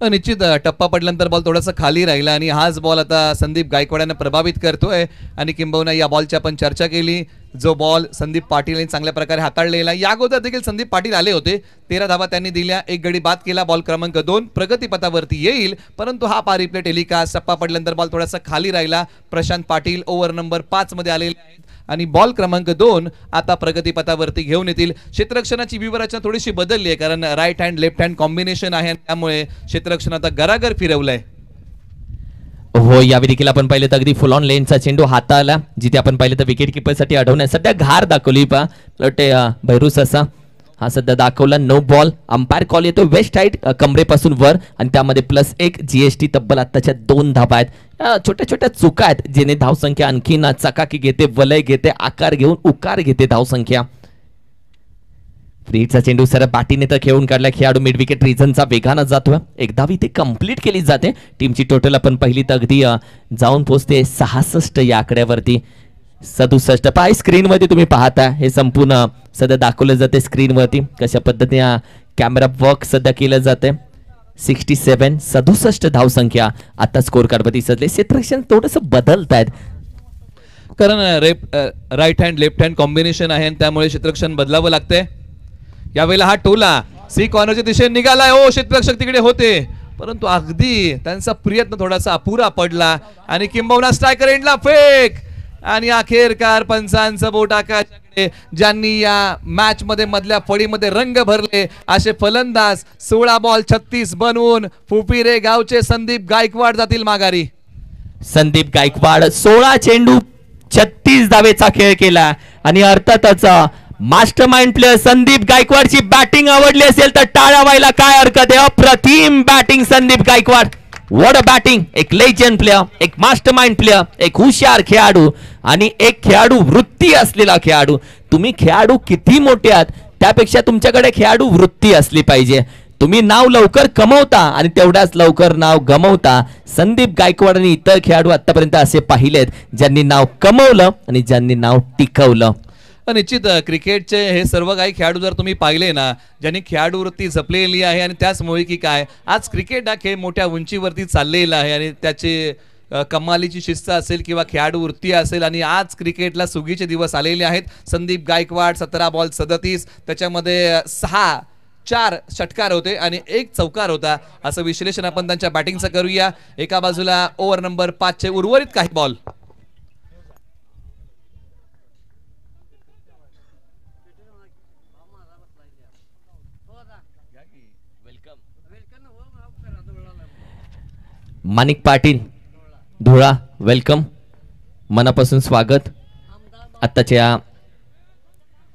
निश्चित टप्पा पडल्यानंतर बॉल थोडासा खाली राहिला आणि हाच बॉल आता संदीप गायकवाडांना प्रभावित करतोय. आणि किंबहुना या बॉलची आपण चर्चा केली, जो बॉल संदीप पाटील यांनी चांगल्या प्रकारे हाताळलेला. या अगोदर देखील संदीप पाटील आले होते. 13 धावा त्यांनी दिल्या, 1 गडी बाद केला. बॉल क्रमांक 2 प्रगतीपथावरती येईल, परंतु हा पा रिप्ले टेलिकास्ट. टप्पा पडल्यानंतर बॉल थोडासा खाली राहिला. प्रशांत पाटील ओव्हर नंबर 5 मध्ये आलेले आहेत आणि बॉल क्रमांक 2 आता प्रगतीपथावरती घेऊन येतील. क्षेत्ररक्षणाची विवरचना थोडीशी बदलली आहे, कारण right hand left hand combination आहे, त्यामुळे क्षेत्ररक्षण आता गरागर फिरवलंय. हो, यावेळी देखील आपण पाहिलं तर अगदी फुल ऑन लेनचा चेंडू हाताळला, जिथे आपण पाहिलं तर विकेट किपरसाठी अडवण्यात सध्या घार दाखवली. भैरूस असा हा सध्या दाखवला. No ball. अंपायर कॉल येतो वेस्ट साइड कमरेपासून वर आणि त्यामध्ये +1 GST. तब्बल आत्ताच्या 2 धाबा आहेत. छोट्या छोट्या चुका आहेत, जेणे धावसंख्या आणखीन चकाकी घेते, वलय घेते, आकार घेऊन उकार घेते धावसंख्या. फ्रीडचा चेंडू सर पाटीने तर खेळून काढला. खेळाडू मिड विकेट रिझनचा वेगानं जातोय. एकदा ती कंप्लीट केली जाते. टीमची टोटल आपण पहिली तर अगदी जाऊन पोहोचते 66 या आकड्यावरती. 67 पाय स्क्रीनवरती तुम्ही पाहता. हे संपूर्ण सध्या दाखवलं जाते स्क्रीनवरती कशा पद्धतीने कॅमेरा वर्क सध्या केलं जाते. 67 धावसंख्या आता स्कोर कार्डवरती सजले. क्षेत्ररक्षण थोडंसं बदलत आहेत, कारण right hand left hand combination आहे आणि त्यामुळे क्षेत्ररक्षण बदलावं लागतंय. यावेळेला हा टोला सी कॉर्नरच्या दिशेने निघालाय. ओ, क्षेत्ररक्षक तिकडे होते, परंतु अगदी त्यांचा प्रयत्न थोडासा अपुरा पडला आणि किंबहुना स्ट्रायकर एंडला फेक. आणि अखेरकार पंचांचं बोट आकाशाकडे. ज्यांनी या मॅच मध्ये मधल्या फळीमध्ये रंग भरले असे फलंदाज 16 बॉल 36 बनवून फुपिरे गावचे संदीप गायकवाड जातील माघारी. संदीप गायकवाड 16 चेंडू 36 धावेचा खेळ केला आणि अर्थातच मास्टर माइंड प्लेअर संदीप गायकवाडची बॅटिंग आवडली असेल तर टाळ्या व्हायला काय हरकत आहे. अप्रतिम batting Sandeep Gaikwad. What a batting. एक लेजंड प्लेअर, एक मास्टर माइंड प्लेअर, एक हुशार खेळाडू आणि एक खेळाडू वृत्ती असलेला खेळाडू. तुम्ही खेळाडू किती मोठे आहात त्यापेक्षा तुमच्याकडे खेळाडू वृत्ती असली पाहिजे. तुम्ही नाव लवकर कमवता आणि तेवढ्याच लवकर नाव गमवता. संदीप गायकवाड आणि इतर खेळाडू आतापर्यंत असे पाहिलेत ज्यांनी नाव कमवलं आणि ज्यांनी नाव टिकवलं. निश्चित क्रिकेटचे हे सर्व काही खेळाडू जर तुम्ही पाहिले ना, ज्यांनी खेळाडू वृत्ती जपलेली आहे आणि त्याचमुळे की काय आज क्रिकेट हा खेळ मोठ्या उंचीवरती चाललेला आहे आणि त्याचे कमालीची शिस्त असेल किंवा खेळाडू वृत्ती असेल आणि आज क्रिकेटला सुगीचे दिवस आलेले आहेत. संदीप गायकवाड 17 बॉल 37, त्याच्यामध्ये 4 षटकार होते आणि 1 चौकार होता. असं विश्लेषण आपण त्यांच्या बॅटिंगचं करूया. एका बाजूला ओव्हर नंबर 5 चे उर्वरित काही बॉल. माणिक पाटील धुळा, वेलकम, मनापासून स्वागत. आत्ताच्या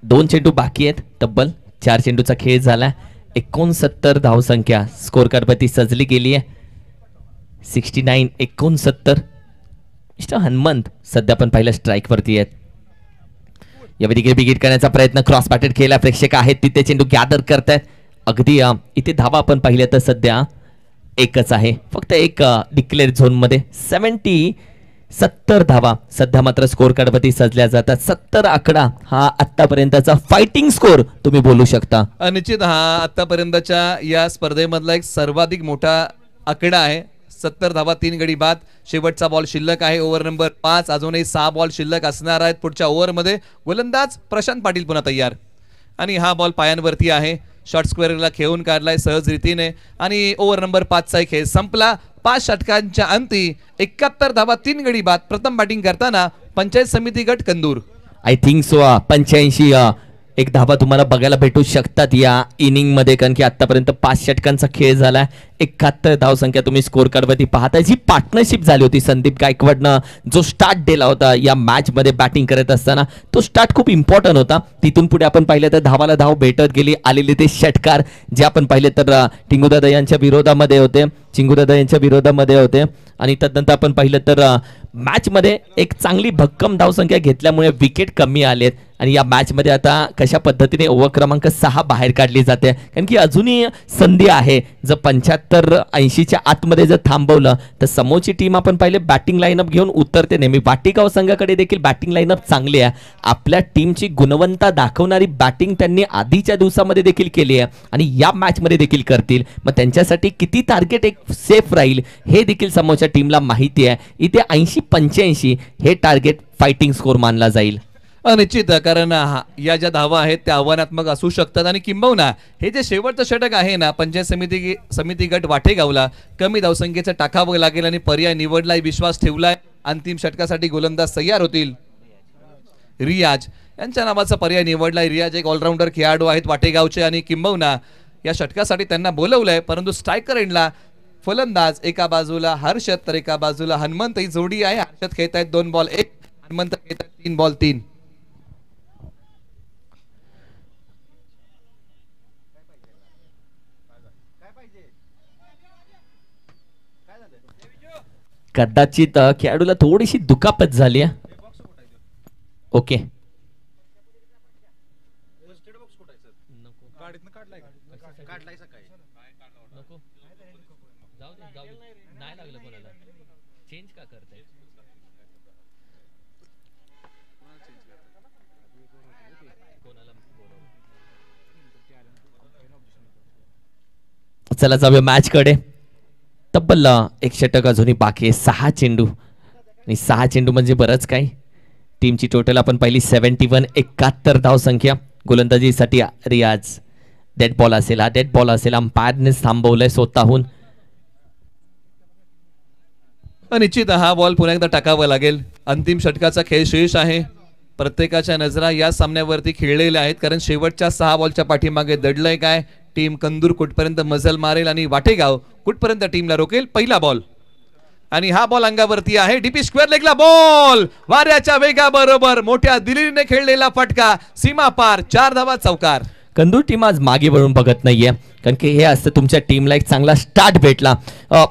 2 चेंडू बाकी आहेत, तब्बल 4 चेंडूचा खेळ झाला. 69 धावसंख्या स्कोर कार्डवरती सजली गेली आहे. 69-69. मिस्टर हनुमंत सध्या पण पहिल्या स्ट्राईक वरती आहेत. या विकेट बिगिट करण्याचा प्रयत्न, क्रॉस बॅटेड केला, प्रेक्षक आहेत तिथे चेंडू गॅदर करतायत. अगदी इथे धावा आपण पाहिल्या तर सध्या एकच आहे, फक्त एक डिक्लेअर झोन मध्ये. 70 धावा सध्या मात्र स्कोर कार्डवरती सजल्या जातात. 70 आकडा हा आतापर्यंतचा फायटिंग स्कोर तुम्ही बोलू शकता. निश्चित हा आतापर्यंतच्या या स्पर्धेमधला एक सर्वाधिक मोठा आकडा आहे. 70 धावा, 3 गडी बाद. शेवटचा बॉल शिल्लक आहे, ओव्हर नंबर 5. अजूनही 6 बॉल शिल्लक असणार आहेत पुढच्या ओव्हरमध्ये. गोलंदाज प्रशांत पाटील पुन्हा तयार आणि हा बॉल पायांवरती आहे. शॉर्ट स्क्वेअरला खेळून काढलाय सहज रीतीने आणि ओव्हर नंबर 5चा खेळ संपला. 5 षटकांच्या अंती 71 धावा, 3 गडी बाद. प्रथम बॅटिंग करताना पंचायत समिती गट कंदूर. आय थिंक सो 85 एक धावा तुम्हाला बघायला भेटू शकतात या इनिंग मध्ये, कारण की आतापर्यंत 5 षटकांचा खेळ झाला. 71 धावसंख्या तुम्ही स्कोर कार्डवरती पाहताय. जी पार्टनरशिप झाली होती संदीप गायकवाडनं, जो स्टार्ट दिला होता या मॅच मध्ये बॅटिंग करत असताना, तो स्टार्ट खूप इम्पॉर्टंट होता. तिथून पुढे आपण पाहिलं तर धावाला धाव भेटत गेली. आलेले ते षटकार जे आपण पाहिले तर टिंगूदादा यांच्या विरोधामध्ये होते आणि तदनंतर आपण पाहिलं तर मॅच मध्ये एक चांगली भक्कम धावसंख्या घेतल्यामुळे विकेट कमी आलेत आणि या मॅच मध्ये आता कशा पद्धतीने ओव्हर क्रमांक 6 बाहेर काढली जाते, कारण की अजूनही संधी आहे. जर 75-80च्या आतमध्ये जर थांबवलं तर समोरची टीम आपण पाहिले बॅटिंग लाईनअप घेऊन उतरते नेहमी. वाटेगाव संघाकडे देखील बॅटिंग लाईनअप चांगली आहे. आपल्या टीमची गुणवत्ता दाखवणारी बॅटिंग त्यांनी आधीच्या दिवसामध्ये देखील केली आहे आणि या मॅच मध्ये देखील करतील. मग त्यांच्यासाठी किती टार्गेट एक सेफ राहील हे देखील समोरच्या टीमला माहिती आहे. इथे 80-85 हे टार्गेट फायटिंग स्कोर मानला जाईल. निश्चित, कारण या ज्या धावा आहेत त्या आव्हानात्मक असू शकतात आणि किंबहुना हे जे शेवटचं षटक आहे ना, पंचायत समिती गट वाटेगावला कमी धावसंख्येचं टाकावं लागेल आणि पर्याय निवडलाय, विश्वास ठेवलाय. अंतिम षटकासाठी गोलंदाज तयार होतील. रियाज यांच्या नावाचा पर्याय निवडलाय. रियाज एक ऑलराऊंडर खेळाडू आहेत वाटेगावचे आणि किंबहुना या षटकासाठी त्यांना बोलवलंय. परंतु स्ट्रायकर एंडला फलंदाज एका बाजूला हर्षद तर एका बाजूला हनुमंत ही जोडी आहे. हर्षद खेळतायत 2 बॉल 1, हनुमंत खेळतायत 3 बॉल 3. कदाचित खेळाडूला थोडीशी दुखापत झाली आहे. ओके, चला जाऊया मॅच कडे. तब्बल 1 षटक अजूनही बाकी आहे. 6 चेंडू आणि 6 चेंडू म्हणजे बरंच काही. टीमची टोटल आपण पाहिली 71, 71 धावसंख्या. गोलंदाजीसाठी रियाज डेड बॉल असेल, हा डेड बॉल असेल. अंपायरने थांबवलंय स्वतःहून. निश्चित हा बॉल पुन्हा एकदा टाकावा लागेल. अंतिम षटकाचा खेळ शेष आहे. प्रत्येकाच्या नजरा या सामन्यावरती खेळलेल्या आहेत, कारण शेवटच्या 6 बॉलच्या पाठीमागे दडलंय काय. टीम कंदूर कुठपर्यंत मजल मारेल आणि वाटेगाव कुठपर्यंत टीमला रोकेल. पहिला बॉल आणि हा बॉल अंगावरती आहे. डीपी स्क्वेअर लेगला बॉल, वाऱ्याच्या वेगाबरोबर मोठ्या दिलीने खेळलेला फटका, सीमा पार. 4 धावा, चौकार. कंदूर टीम आज मागे वळून बघत नाहीये, कारण की हे असतं तुमच्या टीमला एक चांगला स्टार्ट भेटला.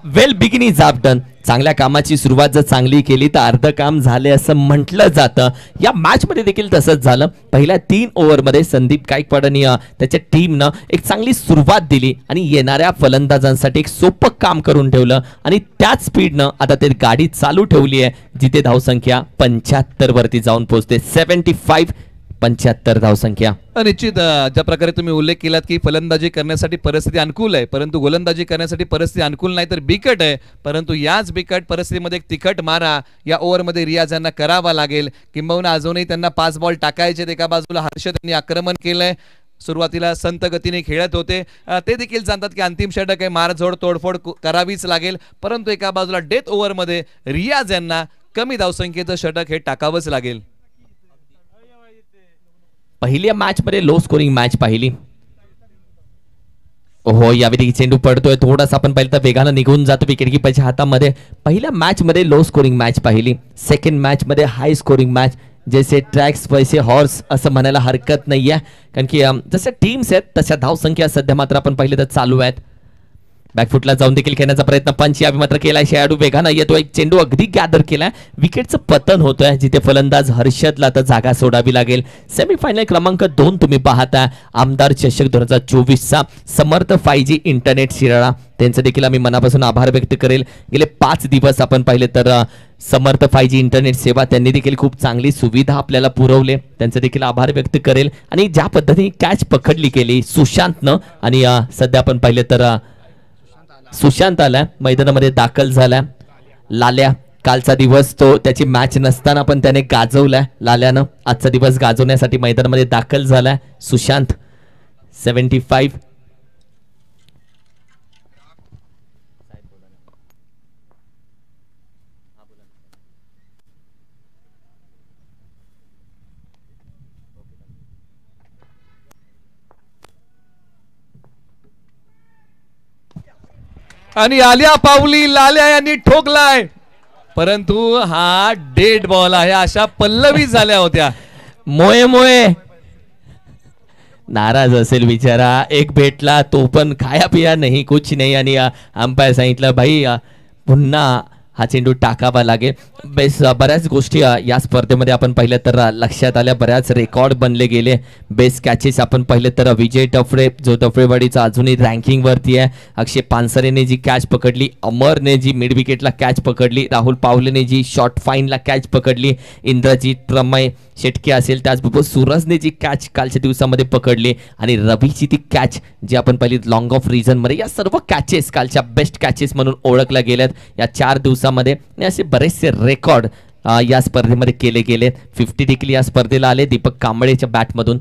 वेल बिगिनिंग इज डन. चांगल्या कामाची सुरुवात जर चांगली केली तर अर्ध काम झाले असं म्हटलं जातं. या मॅच मध्ये देखील तसंच झालं. पहिल्या 3 ओव्हरमध्ये संदीप गायकवाडनी त्याच्या टीमनं एक चांगली सुरुवात दिली आणि येणाऱ्या फलंदाजांसाठी एक सोपं काम करून ठेवलं आणि त्याच स्पीडनं आता ते गाडी चालू ठेवली आहे, जिथे धावसंख्या 75 वरती जाऊन पोहोचते. 75 धावसंख्या. निश्चित, ज्या प्रकारे तुम्ही उल्लेख केलात की फलंदाजी करण्यासाठी परिस्थिती अनुकूल आहे, परंतु गोलंदाजी करण्यासाठी परिस्थिती अनुकूल नाही तर बिकट आहे. परंतु याच बिकट परिस्थितीमध्ये एक तिखट मारा या ओव्हरमध्ये रियाज यांना करावा लागेल. किंबहुना अजूनही त्यांना 5 बॉल टाकायचे. एका बाजूला हर्षद यांनी आक्रमण केलंय. सुरुवातीला संत गतीने खेळत होते. ते देखील जाणतात की अंतिम षटक आहे, मारझोड तोडफोड करावीच लागेल. परंतु एका बाजूला डेथ ओव्हरमध्ये रियाज यांना कमी धावसंख्येचं षटक हे टाकावंच लागेल. पहिल्या मॅच मध्ये लो स्कोरिंग मॅच पाहिली. हो, यावेळी चेंडू पडतोय थोडासा, आपण पाहिलं तर वेगानं निघून जातो विकेट कीपरच्या हातामध्ये. पहिल्या मॅच मध्ये लो स्कोरिंग मॅच पाहिली, सेकंड मॅच मध्ये हाय स्कोरिंग मॅच. जसे ट्रॅक्स वैसे हॉर्स असं म्हणायला हरकत नाहीये, कारण की जशा टीम्स आहेत तशा धावसंख्या सध्या मात्र आपण पाहिलं तर चालू आहेत. बॅकफुटला जाऊन देखील खेळण्याचा प्रयत्न पंच यावी मात्र केलाय. खेळाडू वेगानं येतोय, चेंडू अगदी गॅदर केलाय, विकेटचं पतन होतोय जिथे फलंदाज हर्षदला आता जागा सोडावी लागेल. सेमीफायनल क्रमांक 2 तुम्ही पाहता, आमदार चषक 2024चा समर्थ 5G इंटरनेट शिराळा. त्यांचं देखील आम्ही मनापासून आभार व्यक्त करेल. गेले 5 दिवस आपण पाहिले तर समर्थ 5G इंटरनेट सेवा त्यांनी देखील खूप चांगली सुविधा आपल्याला पुरवले, त्यांचं देखील आभार व्यक्त करेल. आणि ज्या पद्धतीने कॅच पकडली गेली सुशांतनं, आणि सध्या आपण पाहिले तर सुशांत आला मैदानामध्ये दाखल झाला. लाल्या कालचा दिवस तो त्याची मॅच नसताना पण त्याने गाजवलाय. लाल्यानं आजचा दिवस गाजवण्यासाठी मैदानामध्ये दाखल झालाय सुशांत. 75. आणि आल्या पावली लाल्या यांनी ठोकलाय, परंतु हा डेड बॉल आहे अशा पल्लवी झाल्या होत्या. मोये मोये नाराज असेल बिचारा, एक भेटला तो पण खाया पिया नाही कुछ नाही. आणि अंपायर सांगितलं भाई पुन्हा हा चेंडू टाकावा लागेल. बऱ्याच गोष्टी या स्पर्धेमध्ये आपण पाहिलं तर लक्षात आल्या, बऱ्याच रेकॉर्ड बनले गेले. बेस्ट कॅचेस आपण पाहिलं तर विजय टफरे जो टफरेवाडीचा अजूनही रँकिंग वरती आहे. अक्षय पानसरेने जी कॅच पकडली, अमरने जी मिड विकेटला कॅच पकडली, राहुल पावलेने जी शॉर्ट फाईनला कॅच पकडली, इंद्रजीत प्रमय शेटके असेल, त्याचबरोबर सूरजने जी कॅच कालच्या दिवसामध्ये पकडली, आणि रवीची ती कॅच जी आपण पाहिली लॉंग ऑफ रिझन मध्ये, या सर्व कॅचेस कालच्या बेस्ट कॅचेस म्हणून ओळखल्या गेल्यात या 4 दिवसामध्ये. असे बरेचसे रेकॉर्ड या स्पर्धेमध्ये केले गेले. 50 देखील या स्पर्धेला आले दीपक कांबळेच्या बॅटमधून.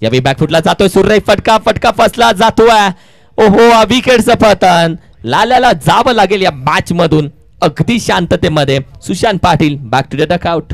यावेळी बॅकफुटला जातोय सुरेश, फटका फसला जातोय. ओहो, विकेटचं पतन. लाल्याला जावं लागेल या मॅच मधून अगदी शांततेमध्ये. Sushant Patil back to the dugout.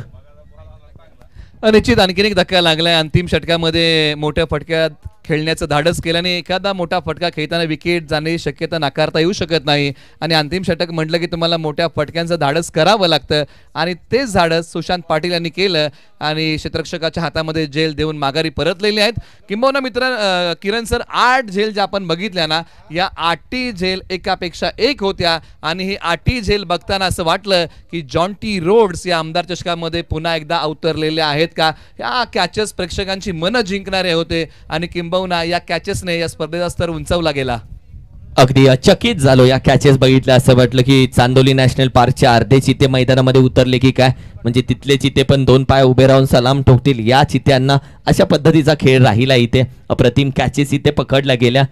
निश्चित आणखीन एक धक्का लागलाय. अंतिम षटकामध्ये मोठ्या फटक्यात खेळण्याचं धाडस केल्याने एखादा मोठा फटका खेळताना विकेट जाण्याची शक्यता नाकारता येऊ शकत नाही. आणि अंतिम षटक म्हटलं की तुम्हाला मोठ्या फटक्यांचं धाडस करावं लागतं, आणि तेच धाडस सुशांत पाटील यांनी केलं आणि क्षेत्ररक्षकाच्या हातामध्ये झेल देऊन माघारी परतलेले आहेत. किंबहुना मित्र किरण सर, 8 झेल ज्या आपण बघितल्या ना, या 8 झेल एकापेक्षा एक होत्या. आणि ही 8 झेल बघताना असं वाटलं की जॉन्टी रोड्स या आमदार चषकामध्ये पुन्हा एकदा अवतरलेले आहेत का. या कॅचेस प्रेक्षकांची मनं जिंकणारे होते, आणि किंबहुना या कॅचेसने या स्पर्धेचा स्तर उंचावला गेला. अगदी चकित झालो या कॅचेस बघितल्या. असं वाटलं की चांदोली नॅशनल पार्कच्या अर्धे चिते मैदानामध्ये उतरले की काय, म्हणजे तिथले चिते पण 2 पाय उभे राहून सलाम ठोकतील या चित्यांना. अशा पद्धतीचा खेळ राहिला इथे. अप्रतिम कॅचेस इथे पकडल्या गेल्या.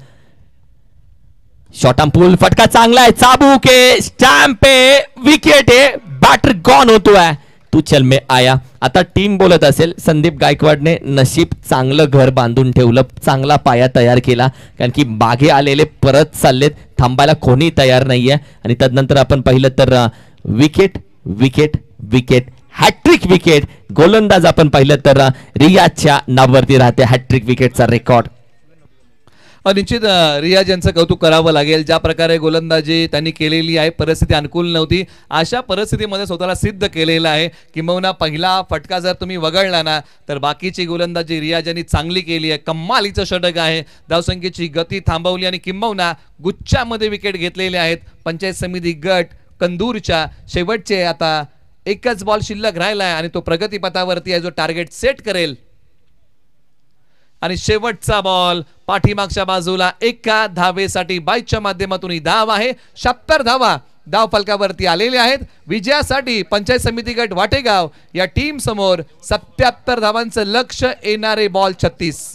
शॉर्ट पूल फटका चांगला आहे, चाबूक आहे, स्टॅम्प आहे, विकेट आहे, बॅटर गॉन होतोय. तू चल में आया. आता टीम बोलत असेल, संदीप गायकवाडने नशीब चांगलं घर बांधून ठेवलं, चांगला पाया तयार केला, कारण की मागे आलेले परत चाललेत, थांबायला कोणी तयार नाहीये. आणि त्यानंतर आपण पाहिलं तर wicket wicket wicket hat trick wicket. गोलंदाज आपण पाहिलं तर रियाजच्या नावावरती राहते हॅट्रिक विकेटचा रेकॉर्ड. निश्चित रियाज यांचं कौतुक करावं लागेल. ज्या प्रकारे गोलंदाजी त्यांनी केलेली आहे, परिस्थिती अनुकूल नव्हती, अशा परिस्थितीमध्ये स्वतःला सिद्ध केलेलं आहे. किंबहुना पहिला फटका जर तुम्ही वगळला ना, तर बाकीची गोलंदाजी रियाज यांनी चांगली केली आहे. कमालीचं षटक आहे, धावसंख्येची गती थांबवली आणि किंबहुना गुच्छामध्ये विकेट घेतलेले आहेत. पंचायत समिती गट कंदूरच्या शेवटचे आता एकच बॉल शिल्लक राहिला आहे, आणि तो प्रगतीपथावरती आहे जो टार्गेट सेट करेल. आणि शेवटचा बॉल पाठीमागच्या बाजूला एका धावेसाठी 22च्या माध्यमातून ही धाव आहे. 76 धावा धाव फलकावरती आलेले आहेत. विजयासाठी पंचायत समिती गट वाटेगाव या टीम समोर 77 धावांचं लक्ष, येणारे बॉल 36.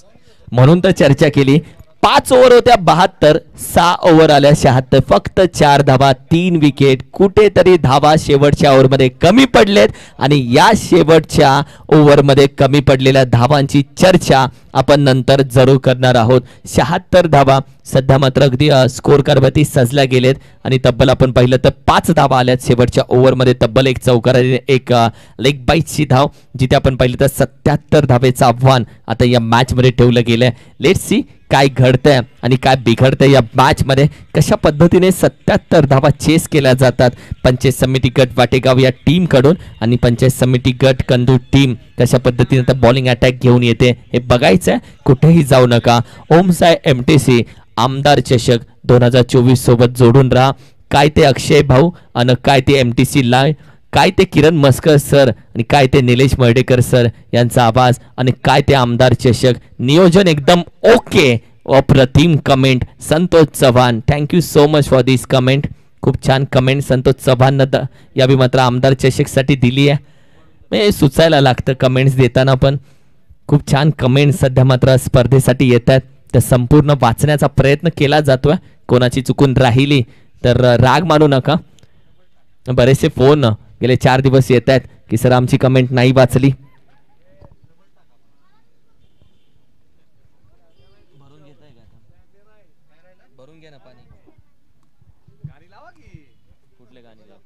म्हणून तर चर्चा केली. 5 ओव्हर होत्या 72, 6 ओव्हर आल्या 76, फक्त 4 धावा, 3 विकेट. कुठेतरी धावा शेवटच्या ओव्हरमध्ये कमी पडलेत, आणि या शेवटच्या ओव्हरमध्ये कमी पडलेल्या धावांची चर्चा आपण नंतर जरूर करणार आहोत. 76 धावा सध्या मात्र अगदी स्कोर कार्डवरती सजल्या गेलेत, आणि तब्बल आपण पाहिलं तर 5 धावा आल्यात शेवटच्या ओव्हरमध्ये. तब्बल एक चौकार, एक लेग बाईटची धाव, जिथे आपण पाहिलं तर 77 धावेचं आव्हान आता या मॅच मध्ये ठेवलं गेलंय. लेट्स सी काय घडतंय आणि काय बिघडतंय या मॅच मध्ये, कशा पद्धतीने 77 धावा चेस केल्या जातात पंचायत समिती गट वाटेगाव या टीम कडून आणि पंचायत समिती गट कंदूर टीम कशा पद्धतीने बॉलिंग अटॅक घेऊन येते हे बघायचंय. कुठेही जाऊ नका. ओमसाय MTC आमदार चषक 2024 सोबत जोडून राहा. काय ते अक्षय भाऊ आणि काय ते MTC लाईव्ह, काय ते किरण मस्कर सर आणि काय ते निलेश मर्डेकर सर यांचा आवाज आणि काय ते आमदार चषक नियोजन एकदम ओके. अप्रतिम comment Santosh Chavan, thank you so much for this comment. खूप छान कमेंट संतोष चव्हाण यावी मात्र आमदार चषकसाठी दिली आहे. हे सुचायला लागतं कमेंट्स देताना, पण खूप छान कमेंट सध्या मात्र स्पर्धेसाठी येत आहेत. तर संपूर्ण वाचण्याचा प्रयत्न केला जातोय. कोणाची चुकून राहिली तर राग मानू नका. बरेचसे फोन गेले 4 दिवस येत आहेत की सर आमची कमेंट नाही वाचली. भरून घे ना पाणी. गाणी लावा की कुठले गाणी लावा.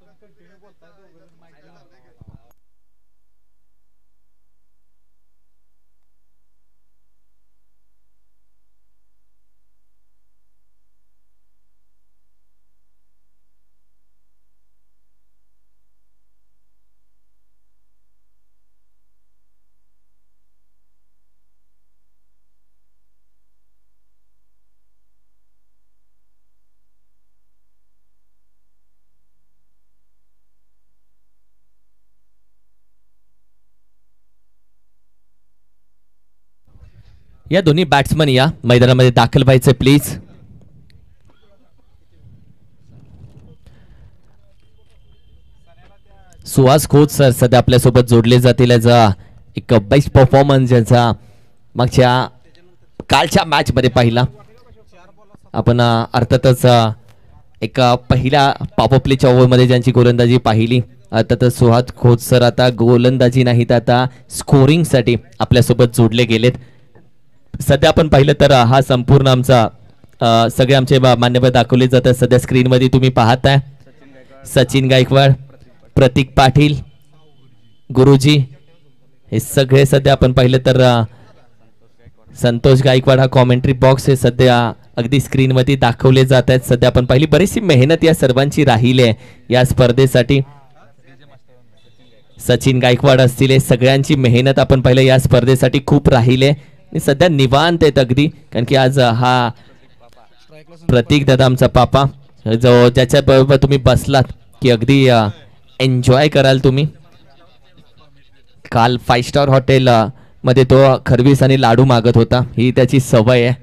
या दोन्ही बॅट्समन या मैदानामध्ये दाखल व्हायचे प्लीज. सुहास खोत सर सध्या आपल्यासोबत जोडले जातील. याचा एक बेस्ट परफॉर्मन्स ज्याचा मागच्या कालच्या मॅच मध्ये पाहिला आपण. अर्थातच एक पहिल्या पॉवर प्लेच्या ओव्हरमध्ये ज्यांची गोलंदाजी पाहिली. अर्थातच सुहास खोत सर आता गोलंदाजी नाही तर आता स्कोरिंगसाठी आपल्यासोबत जोडले गेलेत. सध्या आपण पाहिलं तर हा संपूर्ण आमचा सगळे आमचे मान्यवर दाखवले जातात. सध्या स्क्रीनमध्ये तुम्ही पाहताय सचिन गायकवाड, प्रतीक पाटील, गुरुजी हे सगळे सध्या आपण पाहिलं तर संतोष गायकवाड हा कॉमेंट्री बॉक्स हे सध्या अगदी स्क्रीनमध्ये दाखवले जात आहेत. सध्या आपण पाहिली बरीचशी मेहनत या सर्वांची राहिली आहे या स्पर्धेसाठी. सचिन गायकवाड असतील हे सगळ्यांची मेहनत आपण पाहिलं या स्पर्धेसाठी खूप राहिली आहे. सध्या निवांत आहेत अगदी, कारण की आज हा प्रतीक दादा आमचा पापा जो ज्याच्या बरोबर तुम्ही बसलात की अगदी एन्जॉय कराल तुम्ही. काल 5 स्टार हॉटेल मध्ये तो खरवीस आणि लाडू मागत होता, ही त्याची सवय आहे.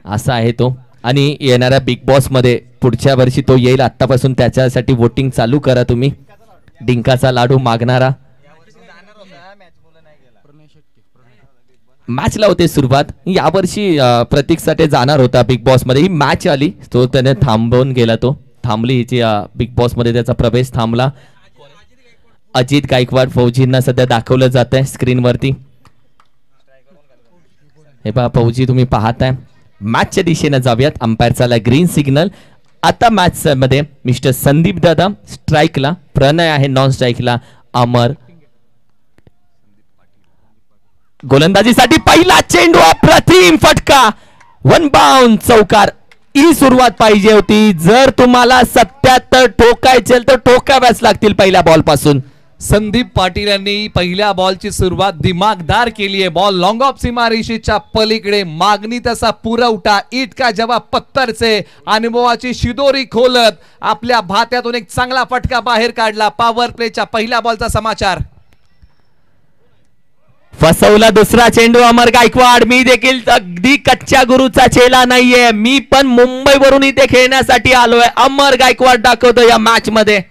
असा आहे तो. आणि येणाऱ्या बिग बॉस मध्ये पुढच्या वर्षी तो येईल. आतापासून त्याच्यासाठी वोटिंग चालू करा तुम्ही. डिंकाचा लाडू मागणारा. मॅचला होते सुरुवात. यावर्षी प्रतीकसाठी जाणार होता बिग बॉस मध्ये. ही मॅच आली तो त्याने थांबवून गेला. तो थांबली हिची बिग बॉस मध्ये त्याचा प्रवेश थांबला. अजित गायकवाड फौजींना सध्या दाखवलं जात आहे स्क्रीनवरती. हे पहा फौजी तुम्ही पाहताय. मॅचच्या दिशेने जाऊयात. अंपायरचा ग्रीन सिग्नल. आता मॅच मध्ये मिस्टर संदीप दादा स्ट्राईकला, प्रणय आहे नॉन स्ट्राईकला, अमर गोलंदाजीसाठी पहिला चेंडू अप्रतिम फटका. 1 बाउंड चौकार. ही सुरुवात पाहिजे होती. जर तुम्हाला 77 ठोकायचे तर ठोकाव्याच लागतील पहिल्या बॉल पासून. संदीप पाटील यांनी पहिल्या बॉलची सुरुवात दिमागदार केली आहे. बॉल लॉंग ऑफ सीमारेषेच्या पलीकडे, मागणी तसा पुरवठा, इट का जवाब पत्तरचे, अनुभवाची शिदोरी खोलत आपल्या भात्यातून एक चांगला फटका बाहेर काढला. पॉवर प्लेच्या पहिल्या बॉलचा समाचार. फसवला दुसरा चेंडू अमर गायकवाड. मी देखील अगदी कच्च्या गुरुचा चेला नाहीये, मी पण मुंबईवरून इथे खेळण्यासाठी आलोय. अमर गायकवाड दाखवतो या मॅच मध्ये.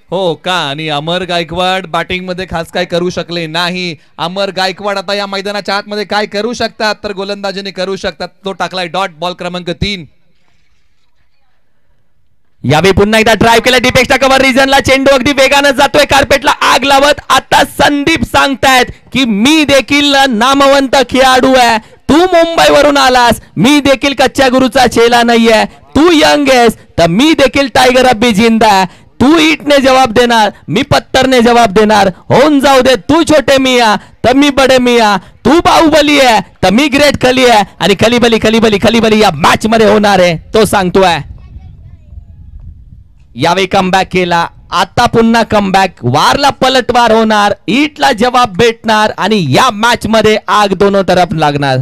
हो का? आणि अमर गायकवाड बॅटिंग मध्ये खास काय करू शकले नाही. अमर गायकवाड आता या मैदानाच्या आतमध्ये काय करू शकतात तर गोलंदाजीने करू शकतात. तो टाकलाय डॉट बॉल क्रमांक 3. यावेळी पुन्हा एकदा ड्राइव्ह केला डिपेक्सच्या कव्हर रिजनला. चेंडू अगदी वेगानं जातोय, कार्पेटला आग लावत. आता संदीप सांगतायत की मी देखील नामवंत खेळाडू आहे. तू मुंबईवरून आलास, मी देखील कच्च्या गुरुचा चेला नाहीये. तू यंग आहेस तर मी देखील टायगर अब्बी जिंदा आहे. तू ईटने जवाब देणार, मी पत्थरने जवाब देणार. होऊन जाऊ दे, तू छोटे मिया तर मी बडे मिया, तू बाहुबली आहे तर मी ग्रेट खली आहे, आणि खलीबली खलीबली खलीबली या मॅच मध्ये होणार आहे, तो सांगतोय. यावेळी कमबॅक केला, आता पुन्हा कमबॅक, वारला पलटवार होणार, ईटला जवाब भेटणार आणि या मॅच मध्ये आग दोनों तरफ लागणार.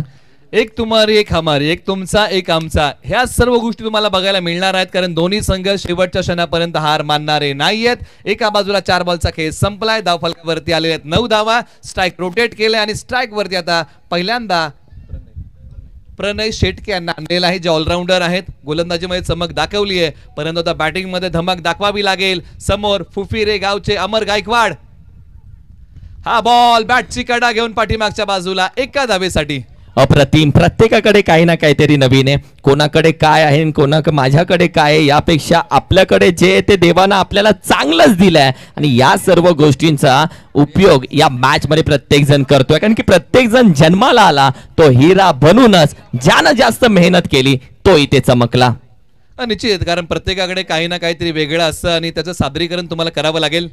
एक तुम्हारी एक हमारी, एक तुमचा एक आमचा, ह्या सर्व गोष्टी तुम्हाला बघायला मिळणार आहेत, कारण दोन्ही संघ शेवटच्या क्षणापर्यंत हार मानणारे नाहीयेत. एका बाजूला 4 बॉलचा खेळ संपलाय, धावफलकावरती आलेले आहेत 9 धावा, स्ट्राईक रोटेट केले आणि स्ट्राईक वरती आता पहिल्यांदा प्रणय शेटके यांना आणलेला आहे, जे ऑलराऊंडर आहेत. गोलंदाजीमध्ये चमक दाखवली आहे, परंतु आता बॅटिंग मध्ये धमक दाखवावी लागेल. समोर फुफिरे गावचे अमर गायकवाड, हा बॉल बॅटची कडा घेऊन पाठीमागच्या बाजूला एका धावेसाठी. अप्रतिम, प्रत्येकाकडे काही ना काहीतरी नवीन आहे. कोणाकडे काय आहे, माझ्याकडे काय आहे, यापेक्षा आपल्याकडे जे आहे ते देवानं आपल्याला चांगलंच दिलंय, आणि या सर्व गोष्टींचा उपयोग या मॅच मध्ये प्रत्येक जण करतोय. कारण की प्रत्येक जण जन्माला आला तो हिरा बनूनच, ज्यानं जास्त मेहनत केली तो इथे चमकला. निश्चित, कारण प्रत्येकाकडे काही ना काहीतरी वेगळं असतं आणि त्याचं सादरीकरण तुम्हाला करावं लागेल.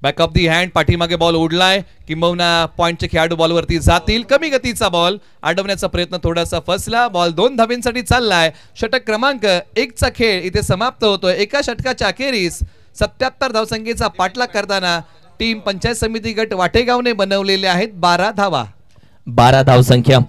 बॅक ऑफ दी हँड, पाठीमागे बॉल उडलाय, किंबहुना पॉइंटचे खेळाडू बॉलवरती जातील. कमी गतीचा बॉल अडवण्याचा प्रयत्न थोडासा फसला. बॉल 2 धावेंसाठी चाललाय. षटक क्रमांक 1चा खेळ इथे समाप्त होतोय. एका षटकाच्या अखेरीस 77 धावसंख्येचा पाठलाग करताना टीम पंचायत समिती गट वाटेगावने बनवलेले आहेत 12 धावा. 12 धावसंख्या.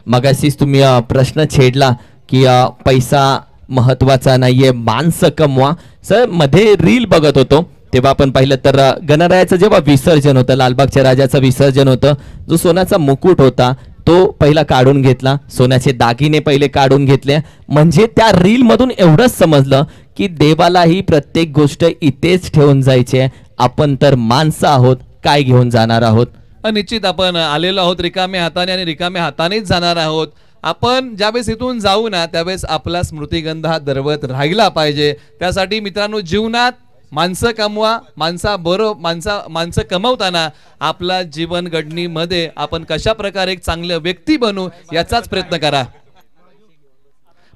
मगाशीच तुम्ही प्रश्न छेडला की पैसा महत्वाचा नाहीये, माणसं कमवा. सर, मध्ये रील बघत होतो तेव्हा आपण पाहिलं तर गणरायाचं जेव्हा विसर्जन होतं, लालबागच्या राजाचं विसर्जन होतं, जो सोन्याचा मुकुट होता तो पहिला काढून घेतला, सोन्याचे दागिने पहिले काढून घेतले. म्हणजे त्या रील मधून एवढंच समजलं की देवालाही प्रत्येक गोष्ट इथेच ठेवून जायची आहे. आपण तर माणसं आहोत, काय घेऊन जाणार आहोत. निश्चित आपण आलेलो आहोत रिकाम्या हाताने आणि रिकाम्या हातानेच जाणार आहोत. आपण ज्यावेळेस इथून जाऊ ना त्यावेळेस आपला स्मृतिगंध हा दरवत राहिला पाहिजे. त्यासाठी मित्रांनो, जीवनात माणसं कमवा. माणसं कमवताना आपला जीवन घडणीमध्ये आपण कशा प्रकारे एक चांगले व्यक्ती बनू याचाच प्रयत्न करा.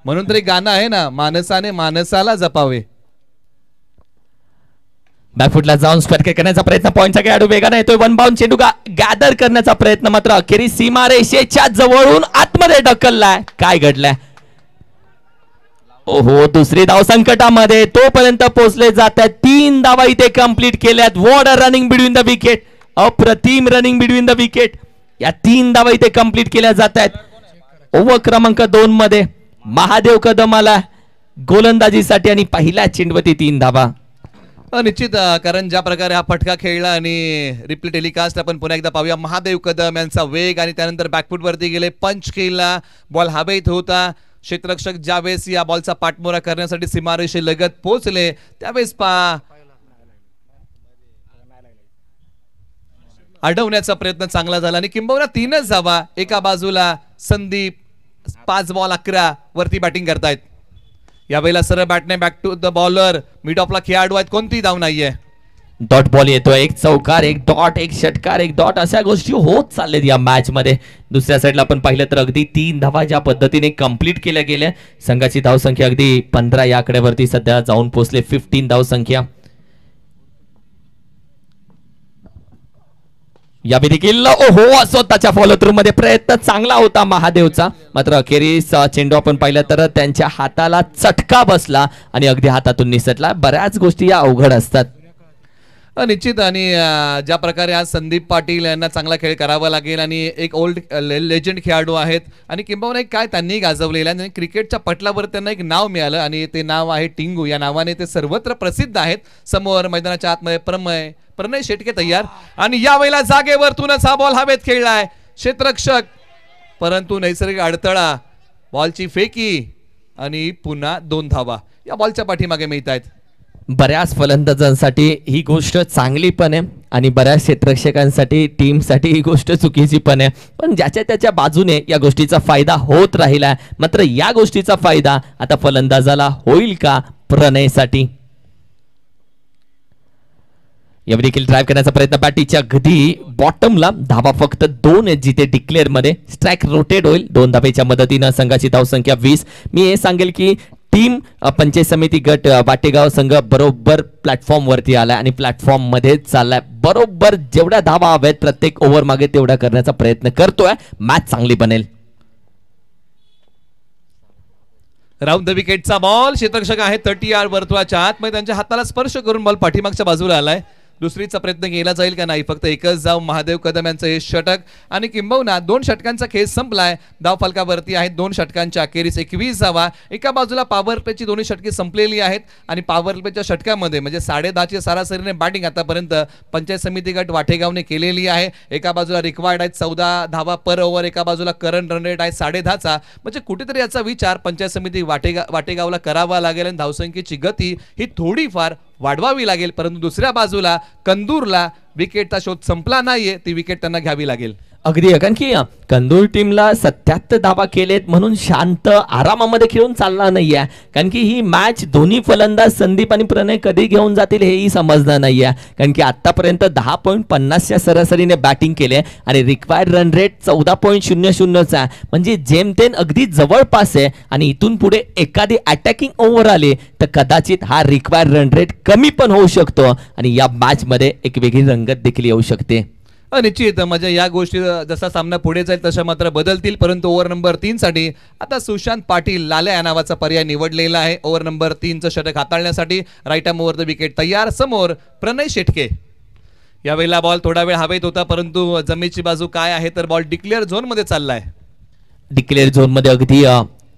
म्हणून तरी गाणं आहे ना, माणसाने माणसाला जपावे. बॅकफुटला जाऊन स्क्वेअर करण्याचा प्रयत्न, पॉइंटचा खेळाडू वेगाने येतोय. 1 बाउंड चेंडू गॅदर करण्याचा प्रयत्न, मात्र अखेरीस सीमारेषेच्या जवळून आतमध्ये ढकललाय. काय घडलंय? ओहो, दुसरी धाव संकटामध्ये, तोपर्यंत पोहोचले जात आहेत. 3 धावा इथे कंप्लीट केल्यात. What a running between the wicket, अप्रतिम रनिंग बिटवीन द विकेट. या 3 धावा इथे कंप्लीट केल्या जात आहेत. ओव्हर क्रमांक 2 मध्ये महादेव कदम आला गोलंदाजीसाठी आणि पहिल्या चेंडूवरती 3 धावा. निश्चित, कारण ज्या प्रकारे हा फटका खेळला आणि रिप्ले टेलिकास्ट आपण पुन्हा एकदा पाहूया. महादेव कदम यांचा वेग आणि त्यानंतर बॅकफूट वरती गेले, पंच केला, बॉल हवेत होता. क्षेत्ररक्षक ज्यावेळेस या बॉलचा पाठमोरा करण्यासाठी सीमारेषे लगत पोहोचले त्यावेळेस अडवण्याचा प्रयत्न चांगला झाला आणि किंबहुना 3च धावा. एका बाजूला संदीप 5 बॉल 11 वरती बॅटिंग करतायत. यावेळेला सरळ बॅटने back to the bowler, mid ऑफला खेळाडू आहेत, कोणती धाव नाहीये. डॉट बॉल येतोय, 1 चौकार 1 डॉट 1 षटकार 1 डॉट, अशा गोष्टी होत चाललेत या मॅच मध्ये. दुसऱ्या साईडला आपण पाहिलं तर अगदी 3 धावा ज्या पद्धतीने कंप्लीट केल्या गेल्या. संघाची धावसंख्या अगदी 15 या आकड्यावरती सध्या जाऊन पोहोचले. 15 धावसंख्या. यावेळी देखील ओहो, स्वतःच्या फॉलो थ्रू मध्ये प्रयत्न चांगला होता महादेवचा, मात्र अखेरीस चेंडू आपण पाहिलं तर त्यांच्या हाताला चटका बसला आणि अगदी हातातून निसटला. बऱ्याच गोष्टी या अवघड असतात. निश्चित, आणि ज्या प्रकारे आज संदीप पाटील यांना चांगला खेळ करावा लागेल आणि एक ओल्ड लेजंड खेळाडू आहेत आणि किंबहुना एक काय त्यांनी गाजवलेलं आहे. क्रिकेटच्या पटलावर त्यांना एक नाव मिळालं आणि ते नाव आहे टिंगू. या नावाने ते सर्वत्र प्रसिद्ध आहेत. समोर मैदानाच्या आतमध्ये प्रणय शेटके तयार आणि यावेळेला जागेवरतूनच हा बॉल हवेत खेळलाय क्षेत्ररक्षक, परंतु नैसर्गिक अडथळा, बॉलची फेकी आणि पुन्हा 2 धावा या बॉलच्या पाठीमागे मिळत आहेत. बऱ्याच फलंदाजांसाठी ही गोष्ट चांगली पण आहे आणि बऱ्याच क्षेत्ररक्षकांसाठी टीमसाठी ही गोष्ट चुकीची पण आहे. पण ज्याच्या त्याच्या बाजूने या गोष्टीचा फायदा होत राहिला. मात्र या गोष्टीचा फायदा आता फलंदाजाला होईल का प्रणयसाठी? यावेळी देखील ड्राइव्ह करण्याचा प्रयत्न, बॅटीच्या अगदी बॉटमला. धावा फक्त 2 आहेत जिथे डिक्लेअर मध्ये. स्ट्राईक रोटेट होईल 2 धावेच्या मदतीनं. संघाची धावसंख्या 20. मी हे सांगेल की टीम पंचायत समिती गट वाटेगाव संघ बरोबर प्लॅटफॉर्म वरती आलाय आणि प्लॅटफॉर्म मध्ये चाललाय. बरोबर जेवढ्या धावा हव्यात प्रत्येक ओव्हर मागे तेवढा करण्याचा प्रयत्न करतोय. मॅच चांगली बनेल. राऊंड द विकेटचा बॉल. क्षेत्ररक्षक आहे 30 यार्ड वर्तुळाच्या आतमध्ये. त्यांच्या हाताला स्पर्श करून बॉल पाठीमागच्या बाजूला आलाय. दुसरीचा प्रयत्न केला जाईल का नाही. फक्त एकच धाव महादेव कदम यांचं हे षटक आणि किंबहुना 2 षटकांचा खेळ संपलाय. धाव फलकावरती आहेत 2 षटकांच्या अखेरीस 21 धावा. एका बाजूला पॉवर प्लेची दोन्ही षटके संपलेली आहेत आणि पॉवर प्लेच्या षटकामध्ये म्हणजे 10.5ची सरासरीने बॅटिंग आतापर्यंत पंचायत समिती गट वाटेगावने केलेली आहे. एका बाजूला रिक्वायर्ड आहेत 14 धावा पर ओव्हर. एका बाजूला करंट रन रेट आहे 10.5चा. म्हणजे कुठेतरी याचा विचार पंचायत समिती वाटेगावला करावा लागेल आणि धावसंख्येची गती ही थोडीफार वाढवावी लागेल. परंतु दुसऱ्या बाजूला कंदूरला विकेटचा शोध संपला नाहीये. ती विकेट त्यांना घ्यावी लागेल. अगदी कारण की कंदूर टीमला 77 धावा केलेत म्हणून शांत आरामामध्ये खेळून चालणार नाहीये. कारण की ही मॅच दोन्ही फलंदाज संदीप आणि प्रणय कधी घेऊन जातील हेही समजणार नाहीये. कारण की आतापर्यंत 10.50च्या सरासरीने बॅटिंग केले आणि रिक्वायर्ड रन रेट 14.00चा म्हणजे जेमतेम अगदी जवळपास आहे. आणि इथून पुढे एखादी अटॅकिंग ओव्हर आली तर कदाचित हा रिक्वायर्ड रन रेट कमी पण होऊ शकतो आणि या मॅच मध्ये एक वेगळी रंगत देखील येऊ शकते. निश्चित म्हणजे या गोष्टी जसा सामना पुढे जाईल तशा मात्र बदलतील. परंतु ओव्हर नंबर 3 साठी आता सुशांत पाटील लाल्या या नावाचा पर्याय निवडलेला आहे. ओव्हर नंबर 3चं षटक हाताळण्यासाठी right arm over the wicket तयार. समोर प्रणय शेटके. यावेळेला बॉल थोडा वेळ हवेत होता परंतु जमेची बाजू काय आहे तर बॉल डिक्लेअर झोन मध्ये चाललाय. डिक्लेअर झोन मध्ये अगदी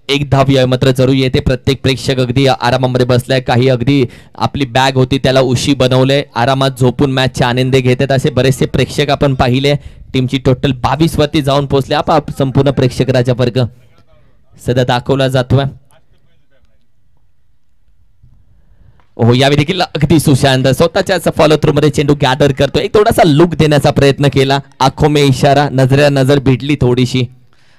एक धाव मात्र जरूर येते. प्रत्येक प्रेक्षक अगदी आरामामध्ये बसलाय. काही अगदी आपली बॅग होती त्याला उशी बनवले आरामात झोपून मॅचचे आनंद घेतात. असे बरेचसे प्रेक्षक आपण पाहिले. टीमची टोटल 22 वरती जाऊन पोहोचले. आप संपूर्ण प्रेक्षक राजा वर्ग सध्या दाखवला जातोय. हो यावेळी देखील अगदी सुशांत स्वतःच्याच फॉलो थ्रू मध्ये चेंडू गॅदर करतो. एक थोडासा लुक देण्याचा प्रयत्न केला. आंखों में इशारा नजरेला नजर भिडली थोडीशी.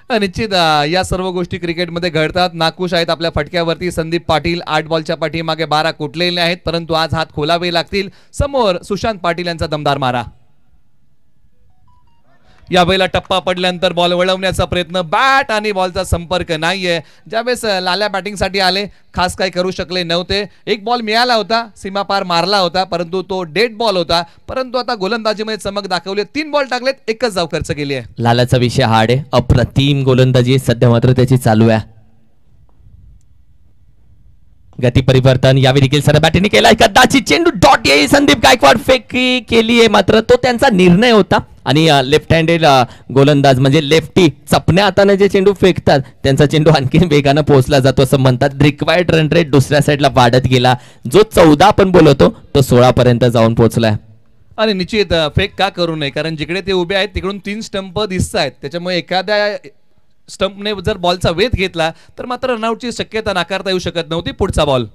निश्चित या सर्व गोष्टी क्रिकेटमध्ये घडतात. नाखुश आहेत आपल्या फटक्यावरती संदीप पाटील. 8 बॉलच्या पाठीमागे 12 कुटलेले आहेत परंतु आज हात खोलावे लागतील. समोर सुशांत पाटील यांचा दमदार मारा. यावेळेला टप्पा पडल्यानंतर बॉल वळवण्याचा प्रयत्न. बॅट आणि बॉलचा संपर्क नाहीये. ज्यावेळेस लाल्या बॅटिंगसाठी आले खास काही करू शकले नव्हते. एक बॉल मिळाला होता सीमापार मारला होता परंतु तो डेड बॉल होता. परंतु आता गोलंदाजीमध्ये चमक दाखवली. 3 बॉल टाकलेत एकच धाव खर्च केली आहे. लालाचा विषय हार्ड आहे. अप्रतिम गोलंदाजी सध्या मात्र त्याची चालू आहे. गती परिवर्तन यावेळी देखील सर बॅटिंग केलाय. कदाचित चेंडू डॉट येईल. संदीप गायकवाड फेकी केली आहे मात्र तो त्यांचा निर्णय होता. आणि लेफ्ट हँडेड गोलंदाज म्हणजे लेफ्टी चपण्या हाताने जे चेंडू फेकतात त्यांचा चेंडू आणखी वेगानं पोहोचला जातो असं म्हणतात. रिक्वायर्ड रन रेट दुसऱ्या साईडला वाढत गेला. जो 14 आपण बोलवतो तो 16 पर्यंत जाऊन पोहोचलाय. आणि निश्चित फेक का करू नये कारण जिकडे ते उभे आहेत तिकडून 3 स्टंप दिसत आहेत. त्याच्यामुळे एखाद्या स्टंपने जर बॉलचा वेध घेतला तर मात्र रनआउटची शक्यता नाकारता येऊ शकत नव्हती. पुढचा बॉल.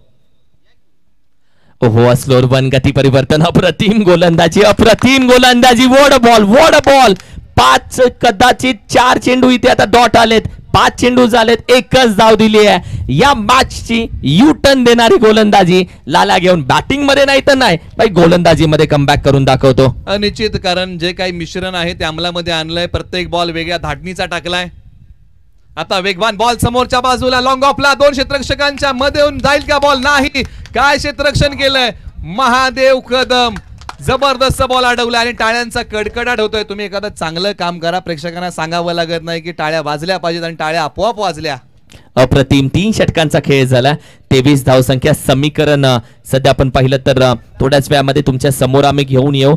ओहो स्लोअर वन गती परिवर्तन. अप्रतिम गोलंदाजी वॉट अ बॉल 5 कदाचित 4 चेंडू इथे आता डॉट आलेत. 5 चेंडू झालेत. एकच धाव दिली आहे. या मॅचची यू टर्न देणारी गोलंदाजी लाला घेऊन बॅटिंग मध्ये नाही तर नाही भाई गोलंदाजी मध्ये कमबॅक करून दाखवतो. निश्चित कारण जे काही मिश्रण आहे ते अंमलामध्ये आणलंय. प्रत्येक बॉल वेगळ्या धाटणीचा टाकलाय. आता वेगवान बॉल समोरच्या बाजूला लॉंग ऑफला 2 क्षेत्ररक्षकांच्या मध्ये येऊन जाईल का बॉल. नाही. काय क्षेत्ररक्षण केलंय महादेव कदम. जबरदस्त बॉल अडवला आणि टाळ्यांचा कडकडाट होतोय. तुम्ही एखादं चांगलं काम करा. प्रेक्षकांना सांगावं लागत नाही की टाळ्या वाजल्या पाहिजेत आणि टाळ्या आपोआप वाजल्या. अप्रतिम 3 षटकांचा खेळ झाला. 23 धावसंख्या समीकरण सध्या आपण पाहिलं तर थोड्याच वेळामध्ये तुमच्या समोर आम्ही घेऊन येऊ.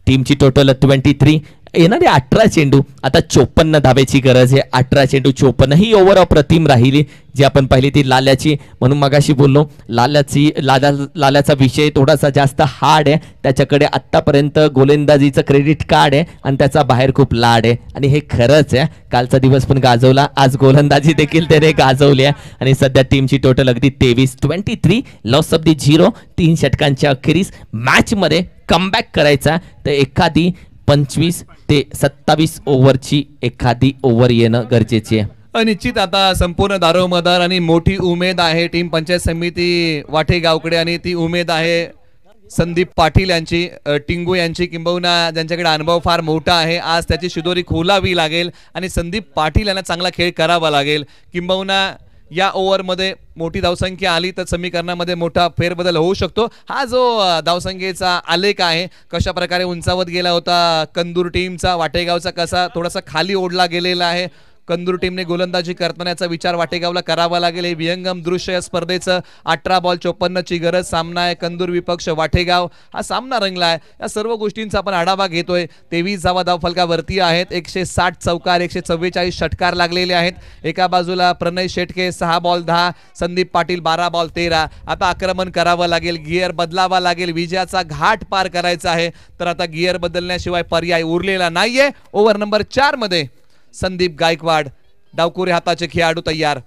टीमची टोटल 23 येणारे 18 चेंडू आता 54 धावेची गरज आहे. 18 चेंडू 54 ही ओव्हर अप्रतिम राहिली जी आपण पाहिली ती लाल्याची. म्हणून मगाशी बोललो लाल्याचा विषय थोडासा जास्त हार्ड आहे. त्याच्याकडे आतापर्यंत गोलंदाजीचं क्रेडिट कार्ड आहे आणि त्याचा बाहेर खूप लाड आहे आणि हे खरंच आहे. कालचा दिवस पण गाजवला. आज गोलंदाजी देखील त्याने गाजवली आहे आणि सध्या टीमची टोटल अगदी 23 लॉस ऑफ दी 0. 3 षटकांच्या अखेरीस मॅच मध्ये कमबॅक करायचा तर एखादी 25 ते 27 ओव्हरची एखादी ओव्हर येणं गरजेचे आहे. निश्चित आता संपूर्ण दारोमदार आणि मोठी उमेद आहे टीम पंचायत समिती वाटेगावकडे आणि ती उमेद आहे संदीप पाटील यांची, टिंगू यांची, किंबहुना ज्यांच्याकडे अनुभव फार मोठा आहे. आज त्याची शिदोरी खोलावी लागेल आणि संदीप पाटील यांना चांगला खेळ करावा लागेल. किंबहुना या ओव्हरमध्ये मोठी धावसंख्या आली तर समीकरणामध्ये मोठा फेरबदल होऊ शकतो. हा जो धावसंख्येचा आलेख आहे, कशा प्रकारे उंचावत गेला होता कंदूर टीमचा, वाटेगावचा कसा थोडासा खाली ओढला गेलेला आहे. कंदूर टीमने गोलंदाजी करण्याचा विचार वाटेगावला करावा लागेल. हे विहंगम दृश्य स्पर्धेचं. 18 बॉल 54ची गरज सामना आहे. कंदूर विपक्ष वाटेगाव हा सामना रंगला आहे. या सर्व गोष्टींचा आपण आढावा घेतोय. 23 धावा धावफलकावरती आहेत. 160 चौकार, 144 षटकार लागलेले आहेत. एका बाजूला प्रणय शेटके 6 बॉल 10, संदीप पाटील 12 बॉल 13. आता आक्रमण करावं लागेल, गिअर बदलावा लागेल, विजयाचा घाट पार करायचा आहे. तर आता गिअर बदलण्याशिवाय पर्याय उरलेला नाहीये. ओव्हर नंबर 4 मध्ये संदीप गायकवाड, डावकुरे हाताचे खेळाडू तयार.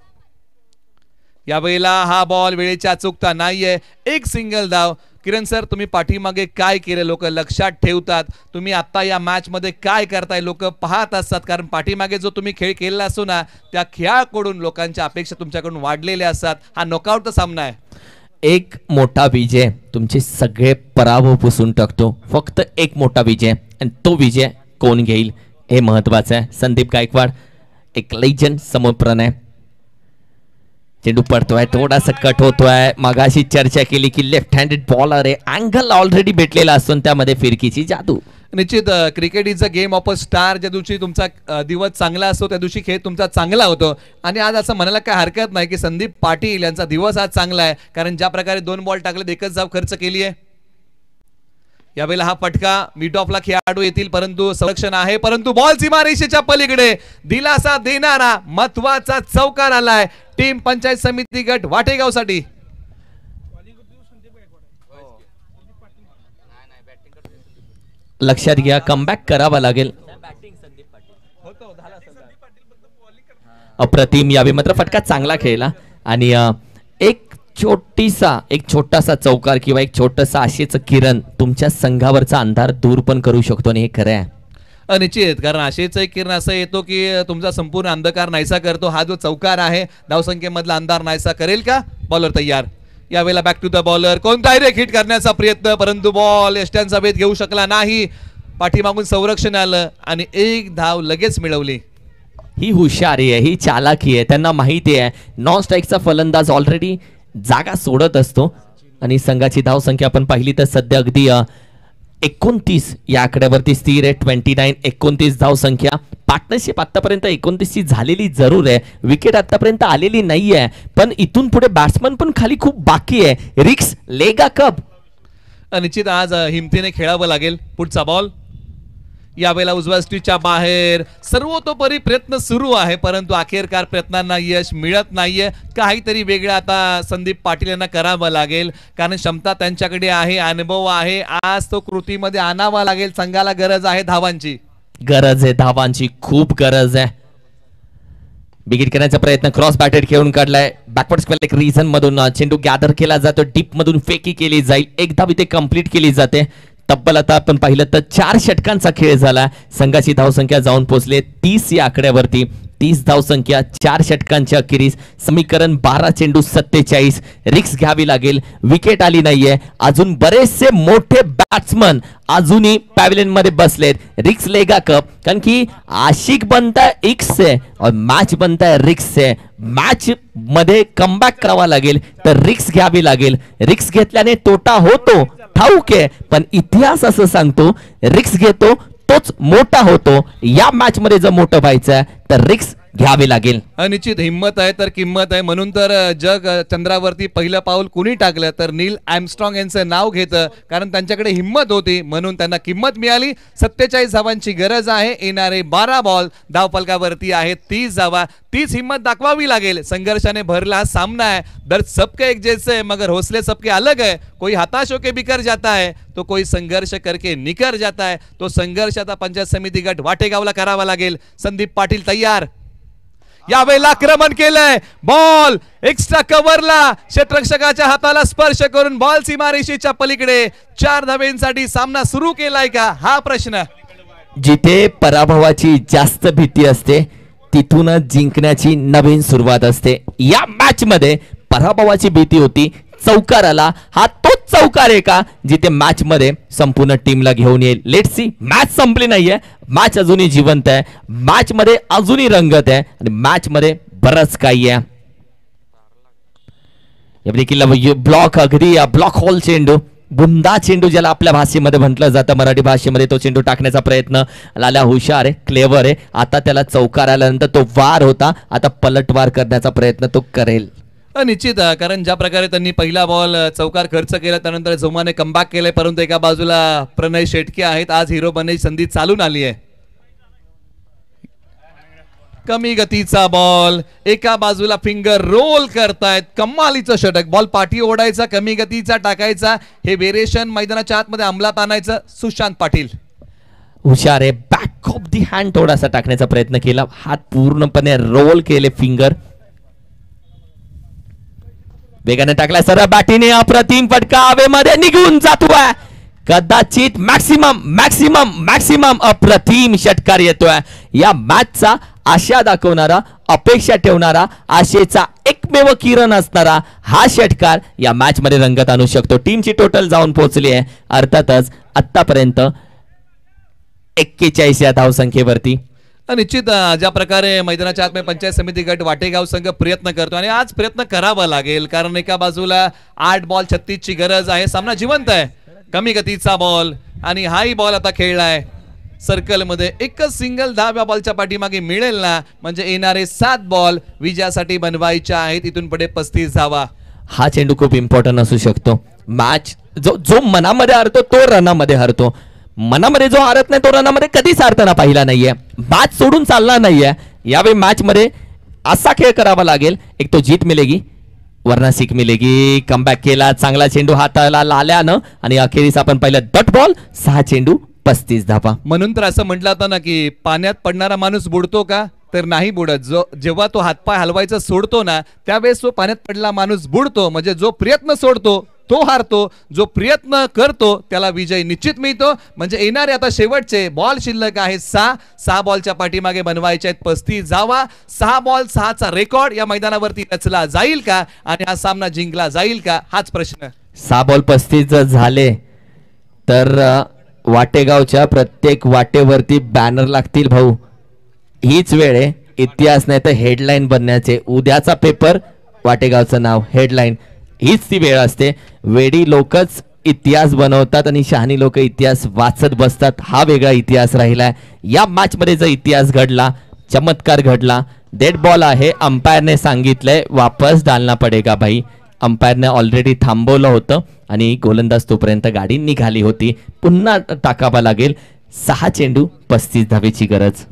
यावेळेला हा बॉल वेळेच्या चुकता नाहीये. एक सिंगल धाव. किरण सर, तुम्ही पाठीमागे काय केले लोक लक्षात ठेवतात. तुम्ही आता या मॅच मध्ये काय करताय लोक पाहत असतात, कारण पाठीमागे जो तुम्ही खेळ केलेला असतो ना, त्या खेळाकडून लोकांच्या अपेक्षा तुमच्याकडून वाढलेल्या असतात. हा नॉकआउटचा सामना आहे. एक मोठा विजय तुमचे सगळे पराभव पुसून टाकतो. फक्त एक मोठा विजय, आणि तो विजय कोण घेईल हे महत्वाचं आहे. संदीप गायकवाड एक लेजंड समोर प्रणय. चेंडू पडतोय, थोडासा कट होतोय. मगाशी चर्चा केली की लेफ्ट हँडेड बॉलर आहे, अँगल ऑलरेडी भेटलेला असतो, त्यामध्ये फिरकीची जादू. निश्चित cricket is a game of a star. ज्या दिवशी तुमचा दिवस चांगला असतो त्या दिवशी खेळ तुमचा चांगला होतो. आणि आज असं म्हणायला काय हरकत नाही की संदीप पाटील यांचा दिवस आज चांगला आहे, कारण ज्या प्रकारे 2 बॉल टाकले, एकच धाव खर्च केली आहे. यावेळेला हा फटका मिड ऑफला खेळाडू येतील, परंतु संरक्षण आहे. परंतु बॉल सीमारेषेच्या पलीकडे दिलासा देणारा महत्वाचा चौकार आलाय टीम पंचायत समिती गट वाटेगावसाठी. लक्षात घ्या, कमबॅक करावा लागेल. अप्रतिम. यावेळी मात्र फटका चांगला खेळला आणि एक छोटासा चौकार किंवा एक छोटसा आशेचं किरण तुमच्या संघावरचा अंधार दूर पण करू शकतो, आणि हे खरं आहे. निश्चित, कारण आशेचं एक किरण असं येतो की तुमचा संपूर्ण अंधकार नाहीसा करतो. हा जो चौकार आहे धावसंख्येमधला अंधार नाहीसा करेल का? बॉलर तयार. यावेळेला बॅक टू द बॉलर. कोणताही रे हिट करण्याचा प्रयत्न, परंतु बॉल यष्ट्यांचा वेध घेऊ शकला नाही. पाठीमागून संरक्षण आलं आणि एक धाव लगेच मिळवली. ही हुशारी आहे, ही चालाकी आहे. त्यांना माहिती आहे नॉन स्ट्राईकचा फलंदाज ऑलरेडी जागा सोडत असतो. आणि संघाची धावसंख्या आपण पाहिली तर सध्या अगदी 29 या आकड्यावरती स्थिर आहे. 29, 29 धावसंख्या. पार्टनरशिप आतापर्यंत 29ची झालेली जरूर आहे. विकेट आतापर्यंत आलेली नाही आहे, पण इथून पुढे बॅट्समन पण खाली खूप बाकी आहे. रिक्स लेगा कप. निश्चित आज हिमतीने खेळावं लागेल. पुढचा बॉल. यावेळेला उजव्या स्टिचच्या बाहेर सर्वतोपरी प्रयत्न सुरू आहे, परंतु अखेरकार प्रयत्नांना यश मिळत नाहीये. काहीतरी वेगळं आता संदीप पाटील यांना करावं लागेल, कारण क्षमता त्यांच्याकडे आहे, अनुभव आहे. आज तो कृतीमध्ये आणावा लागेल. संघाला गरज आहे धावांची. गरज आहे धावांची, खूप गरज आहे. बिगिट करण्याचा प्रयत्न, क्रॉस बॅटेड खेळून काढलाय. बॅकवर्ड स्क्वेअर एक रिझन मधून चेंडू गॅदर केला जातो, डीप मधून फेकी केली जाईल. एक धाव इथे कंप्लीट केली जाते. तब्बल आता आपण पाहिलं तर 4 षटकांचा खेळ झाला. संघाची धावसंख्या जाऊन पोहोचले 30 या आकड्यावरती. 30 धावसंख्या 4 षटकांच्या अखेरीस. समीकरण 12 चेंडू 47. रिक्स घ्यावी लागेल. विकेट आली नाहीये. अजून बरेचसे मोठे बॅट्समन अजूनही पॅव्हलियन मध्ये बसलेत. रिक्स लेगा कप, कारण की आशिक बनता एक्स से और मॅच बनता रिक्स से. मॅच मध्ये कमबॅक करावा लागेल तर रिक्स घ्यावी लागेल. रिक्स घेतल्याने तोटा होतो ठाऊक आहे, पण इतिहास असं सांगतो रिक्स घेतो तोच मोठा होतो. या मॅच मध्ये जर मोठं व्हायचं तर रिक्स घ्यावी लागेल. निश्चित हिम्मत आहे तर किंमत आहे. म्हणून तर जग चंद्रावरती पहिलं पाऊल कुणी टाकलं तर नील आर्मस्ट्रॉंग यांचं नाव घेतं, कारण त्यांच्याकडे हिम्मत होती म्हणून त्यांना किंमत मिळाली. 47 धावांची गरज आहे. येणारे 12 बॉल धावफलकावरती आहेत 30 धावा. तीच हिम्मत दाखवावी लागेल. संघर्षाने भरला सामना आहे. दर सबके एक जैसे मगर हौसले सबके अलग है. कोई हताश होके बिखर जाता है तो कोई संघर्ष करके निकर जाता है. तो संघर्ष आता पंचायत समिती गट वाटेगावला करावा लागेल. संदीप पाटील तयार. यावेळेला आक्रमण केलंय. बॉल एक्स्ट्रा कव्हरला क्षेत्ररक्षकाच्या हाताला स्पर्श करून बॉल सीमारेषेच्या पलीकडे. 4 धावेंसाठी सामना सुरू केलाय का हा प्रश्न. जिथे पराभवाची जास्त भीती असते तिथूनच जिंकण्याची नवीन सुरुवात असते. या मॅच मध्ये पराभवाची भीती होती, चौकार आला, हा तोच चौकार आहे का जिथे मॅच मध्ये संपूर्ण टीमला घेऊन येईल. Let's see. मॅच संपली नाहीये, मॅच अजूनही जिवंत आहे, मॅच मध्ये अजूनही रंगत आहे आणि मॅच मध्ये बरंच काही आहे. ब्लॉक अगदी ब्लॉक होल चेंडू, बुंदा चेंडू ज्याला आपल्या भाषेमध्ये म्हटलं जातं, मराठी भाषेमध्ये तो चेंडू टाकण्याचा प्रयत्न. लाल्या हुशार आहे, क्लेवर आहे. आता त्याला चौकार आल्यानंतर तो वार होता, आता पलटवार करण्याचा प्रयत्न तो करेल. निश्चित, कारण ज्या प्रकारे त्यांनी पहिला बॉल चौकार खर्च केला त्यानंतर जोमाने कमबॅक केले, परंतु एका बाजूला प्रणय शेटके आहेत, आज हिरो बनण्याची संधी चालून आली आहे. कमी गतीचा बॉल, एका बाजूला फिंगर रोल करतायत, कमालीचं षटक. बॉल पाठी ओढायचा, कमी गतीचा टाकायचा, हे वेरिएशन मैदानाच्या आतमध्ये अंमलात आणायचं. सुशांत पाटील हुशार आहे, बॅक ऑफ दी हँड थोडासा टाकण्याचा प्रयत्न केला, हात पूर्णपणे रोल केले, फिंगर वेगाने टाकला, सरळ बॅटीने अप्रतिम फटका हवेमध्ये निघून जातोय. कदाचित मॅक्सिमम मॅक्सिमम मॅक्सिमम अप्रतिम षटकार येतोय. या मॅचचा आशा दाखवणारा, अपेक्षा ठेवणारा, आशेचा एकमेव किरण असणारा हा षटकार या मॅच मध्ये रंगत आणू शकतो. टीमची टोटल जाऊन पोहोचली आहे अर्थातच आतापर्यंत 41 या धावसंख्येवरती. निश्चित, ज्या प्रकारे मैदानाच्या आतमध्ये पंचायत समिती गट वाटेगाव संघ प्रयत्न करतो आणि आज प्रयत्न करावा लागेल, कारण एका बाजूला 8 बॉल 36 ची गरज आहे. सामना जिवंत आहे. कमी गतीचा बॉल आणि हाही बॉल आता खेळलाय सर्कल मध्ये. एकच सिंगल 10व्या बॉलच्या पाठीमागे मिळेल ना, म्हणजे येणारे 7 बॉल विजयासाठी बनवायच्या आहेत. इथून पुढे 35 धावा. हा चेंडू खूप इम्पॉर्टंट असू शकतो. मॅच जो मनामध्ये हरतो तो रनामध्ये हरतो, मनामध्ये जो हारत नाही तो रनामध्ये कधीच हारताना पाहिला नाहीये. मॅच सोडून चालणार नाहीये. यावेळी मॅच मध्ये असा खेळ करावा लागेल, एक तो जीत मिलेगी वरना सीख मिलेगी. कमबॅक केला, चांगला चेंडू हाताला लाल्यानं आणि अखेरीस आपण पाहिलं डॉट बॉल, 6 चेंडू 35 धावा. म्हणून तर असं म्हटलं होतं ना की पाण्यात पडणारा माणूस बुडतो का, तर नाही बुडत. जेव्हा तो हातपाय हलवायचा सोडतो ना, त्यावेळेस तो पाण्यात पडला माणूस बुडतो. म्हणजे जो प्रयत्न सोडतो तो हारतो, जो प्रयत्न करतो त्याला विजय निश्चित मिळतो. म्हणजे येणारे आता शेवटचे बॉल शिल्लक आहे 6 बॉलच्या पाठीमागे बनवायचे आहेत 35 धावा. 6 बॉल 6चा रेकॉर्ड या मैदानावरती रचला जाईल का आणि हा सामना जिंकला जाईल का, हाच प्रश्न. 6 बॉल 35 जर झाले तर वाटेगावच्या प्रत्येक वाटेवरती बॅनर लागतील भाऊ. हीच वेळ आहे इतिहास नाही तर हेडलाईन बनण्याचे. उद्याचा पेपर वाटेगावचं नाव हेडलाईन, हीच ती वेळ असते. वेडी लोकच इतिहास बनवतात आणि शहाणी लोक इतिहास वाचत बसतात. हा वेगळा इतिहास राहिलाय. या मॅच मध्ये जर इतिहास घडला, चमत्कार घडला, डेड बॉल आहे, अंपायरने सांगितलंय वापस डालना पडेगा भाई. अंपायरने ऑलरेडी थांबवलं होतं आणि गोलंदाज तोपर्यंत गाडी निघाली होती. पुन्हा टाकावा लागेल. 6 चेंडू 35 धावेची गरज.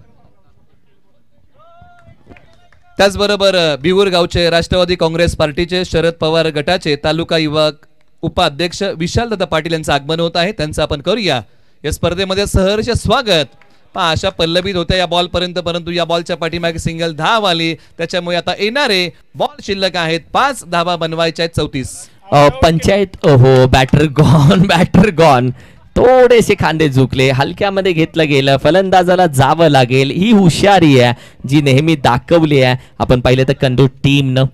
त्याचबरोबर बिहूर गावचे राष्ट्रवादी काँग्रेस पार्टीचे शरद पवार गटाचे तालुका युवक उपाध्यक्ष विशालदादा पाटील यांचं आगमन होत आहे. त्यांचं आपण करूया या स्पर्धेमध्ये सहर्ष स्वागत. अशा पल्लवीत होत्या या बॉल पर्यंत, परंतु या बॉलच्या पाठीमागे सिंगल धाव आली, त्याच्यामुळे आता येणारे बॉल शिल्लक आहेत 5 धावा बनवायच्या आहेत 34. पंचायत हो, बॅटर गॉन. थोडेसे खांदे झुकले, हलक्यामध्ये घेतलं गेलं, फलंदाजाला जावं लागेल. ही हुशारी आहे जी नेहमी दाखवली आहे. आपण पाहिलं तर कंदूर टीमनं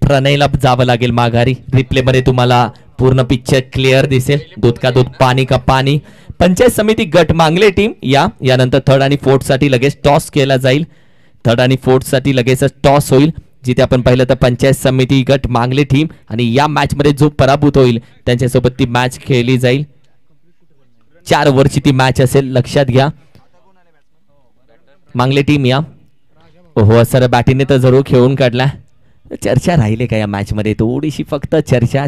प्रणयला जावं लागेल माघारी. रिप्ले मध्ये तुम्हाला पूर्ण पिक्चर क्लिअर दिसेल. दूध का दूध, पाणी का पाणी. पंचायत समिती गट मांगले टीम यानंतर 3rd आणि 4th साठी लगेच टॉस केला जाईल. 3rd आणि 4th साठी लगेच टॉस होईल, जिथे आपण पाहिलं तर पंचायत समिती गट मांगले टीम आणि या मॅच मध्ये जो पराभूत होईल त्यांच्यासोबत ती मॅच खेळली जाईल. 4 ओव्हरची ती मॅच असेल, लक्षात घ्या. मांगले टीम या हो सर बॅटीने तर जरूर खेळून काढला. चर्चा राहिले का या मॅच मध्ये, थोडीशी फक्त चर्चा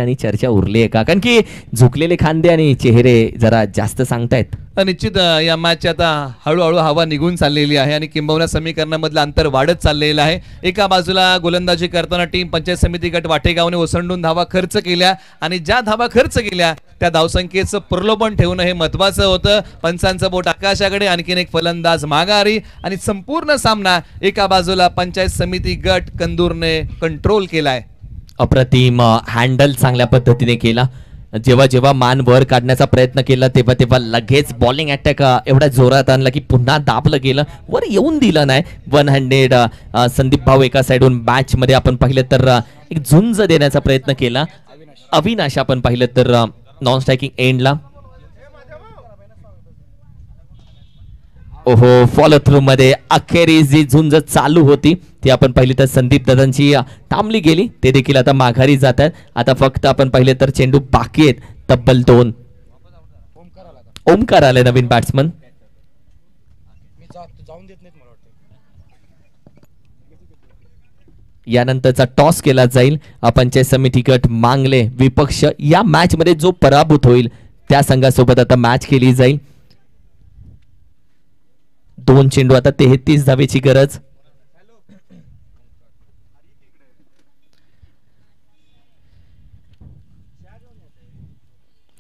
आणि चर्चा उरली आहे का, कारण की झुकलेले खांदे आणि चेहरे जरा जास्त सांगतायत. निश्चित या मॅचची आता हळूहळू हवा निघून चाललेली आहे आणि किंबहुना समीकरणामधलं अंतर वाढत चाललेलं आहे. एका बाजूला गोलंदाजी करताना टीम पंचायत समिती गट वाटेगावने ओसंडून धावा खर्च केल्या आणि ज्या धावा खर्च केल्या त्या धावसंख्येचं प्रलोभन ठेवणं हे महत्वाचं होतं. पंचांचं बोट आकाशाकडे, आणखीन एक फलंदाज माघारी आणि संपूर्ण सामना एका बाजूला पंचायत समिती गट कंदूरने कंट्रोल केलाय. अप्रतिम हँडल चांगल्या पद्धतीने केला. जेव्हा जेव्हा मान वर काढण्याचा प्रयत्न केला तेव्हा तेव्हा लगेच बॉलिंग अटॅक एवढ्या जोरात आणला की पुन्हा दाबलं गेलं, वर येऊन दिलं नाही. 100 संदीप भाऊ एका साईडून मॅच मध्ये आपण पाहिलं तर एक झुंज देण्याचा प्रयत्न केला. अविनाश आपण पाहिलं तर नॉन स्ट्रायकिंग एंडला. ओहो, फॉलो थ्रू मध्ये अखेरीस जी झुंज चालू होती ती आपण पाहिली तर संदीप दादांची थांबली गेली. ते देखील आता माघारी जात आहेत. आता फक्त आपण पाहिले तर चेंडू बाकी आहेत तब्बल 2. ओमकार आले नवीन बॅट्समन. यानंतरचा टॉस केला जाईल. पंचायत समिती गट मांगले विपक्ष या मॅच मध्ये जो पराभूत होईल त्या संघासोबत आता मॅच केली जाईल. 2 चेंडू, आता 33 धावेची गरज.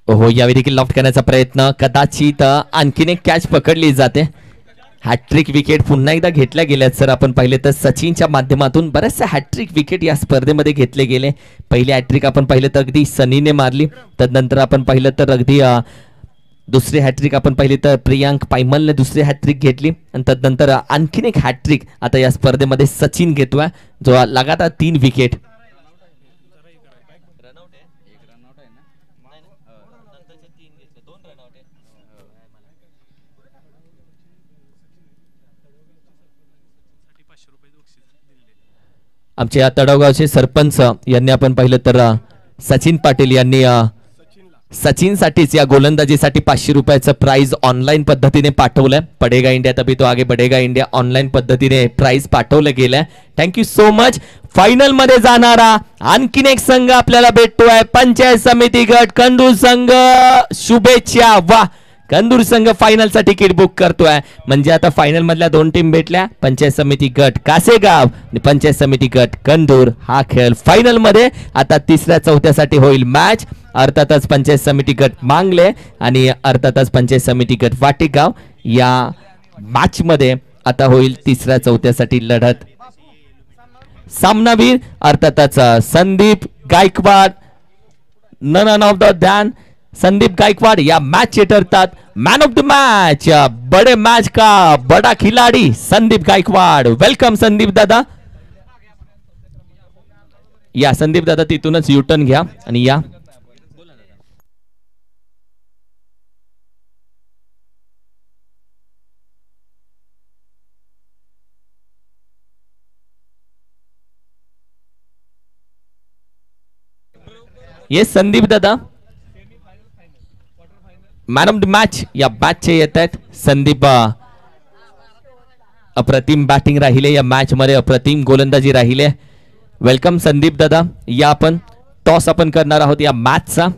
ओहो, यावेळी देखील लॉफ्ट करण्याचा प्रयत्न, कदाचित आणखीन एक कॅच पकडली जाते. हॅट्रिक विकेट पुन्हा एकदा घेतल्या गेल्यात सर. आपण पाहिले तर सचिनच्या माध्यमातून बऱ्याचशा हॅट्रिक विकेट या स्पर्धेमध्ये घेतले गेले. पहिली हॅट्रिक आपण पाहिलं तर अगदी सनीने मारली. तदनंतर आपण पाहिलं तर अगदी दुसरी हॅट्रिक आपण पाहिली तर प्रियांक पायमलने दुसरी हॅट्रिक घेतली. आणि तदनंतर आणखीन एक हॅट्रिक आता या स्पर्धेमध्ये सचिन घेतोय, जो लगातार 3 विकेट. आमच्या तडवगावचे सरपंच यांनी आपण पाहिलं तर सचिन पाटील यांनी सचिनसाठीच या गोलंदाजीसाठी 500 रुपयाचं प्राइज ऑनलाईन पद्धतीने पाठवलंय. पडेगा इंडिया तभी तो आगे बढ़ेगा इंडिया ऑनलाईन पद्धतीने प्राइज पाठवलं गेलंय. Thank you so much. फायनल मध्ये जाणारा आणखीन एक संघ आपल्याला भेटतोय, पंचायत समिती गट कंदूर संघ. शुभेच्छा. वा, कंदूर संघ फायनल साठी तिकीट बुक करतोय. म्हणजे आता फायनल मधल्या 2 टीम भेटल्या, पंचायत समिती गट कासेगाव आणि पंचायत समिती गट कंदूर. हा खेळ फायनल मध्ये आता 3ऱ्या 4थ्यासाठी होईल मॅच. अर्थातच पंचायत समिती गट मांगले आणि अर्थातच पंचायत समिती गट वाटेगाव या मॅच मध्ये आता होईल 3ऱ्या 4थ्यासाठी लढत. सामनावीर अर्थातच Sandeep Gaikwad. None of the ध्यान संदीप गायकवाड या मैच से ठरतात मैन ऑफ द मैच. बड़े मैच का बड़ा खिलाड़ी संदीप गायकवाड. वेलकम संदीप दादा. या संदीप दादा तिथूनच युटर्न घ्या आणि या. ये संदीप दादा मॅन ऑफ द मॅच या मॅचचे येत आहेत. संदीप अप्रतिम बॅटिंग राहिले या मॅच मध्ये, अप्रतिम गोलंदाजी राहिले. वेलकम संदीप दादा. या आपण टॉस आपण करणार आहोत या मॅचचा.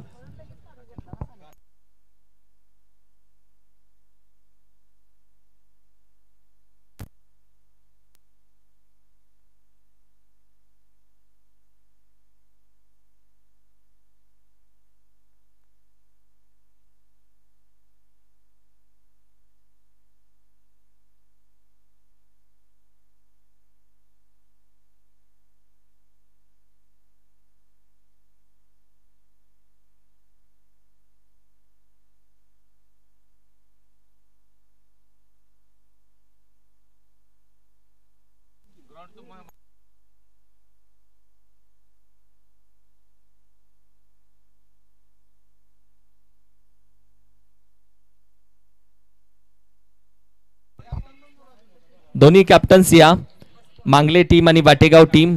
दोन्ही कॅप्टन्स या मांगले टीम आणि वाटेगाव टीम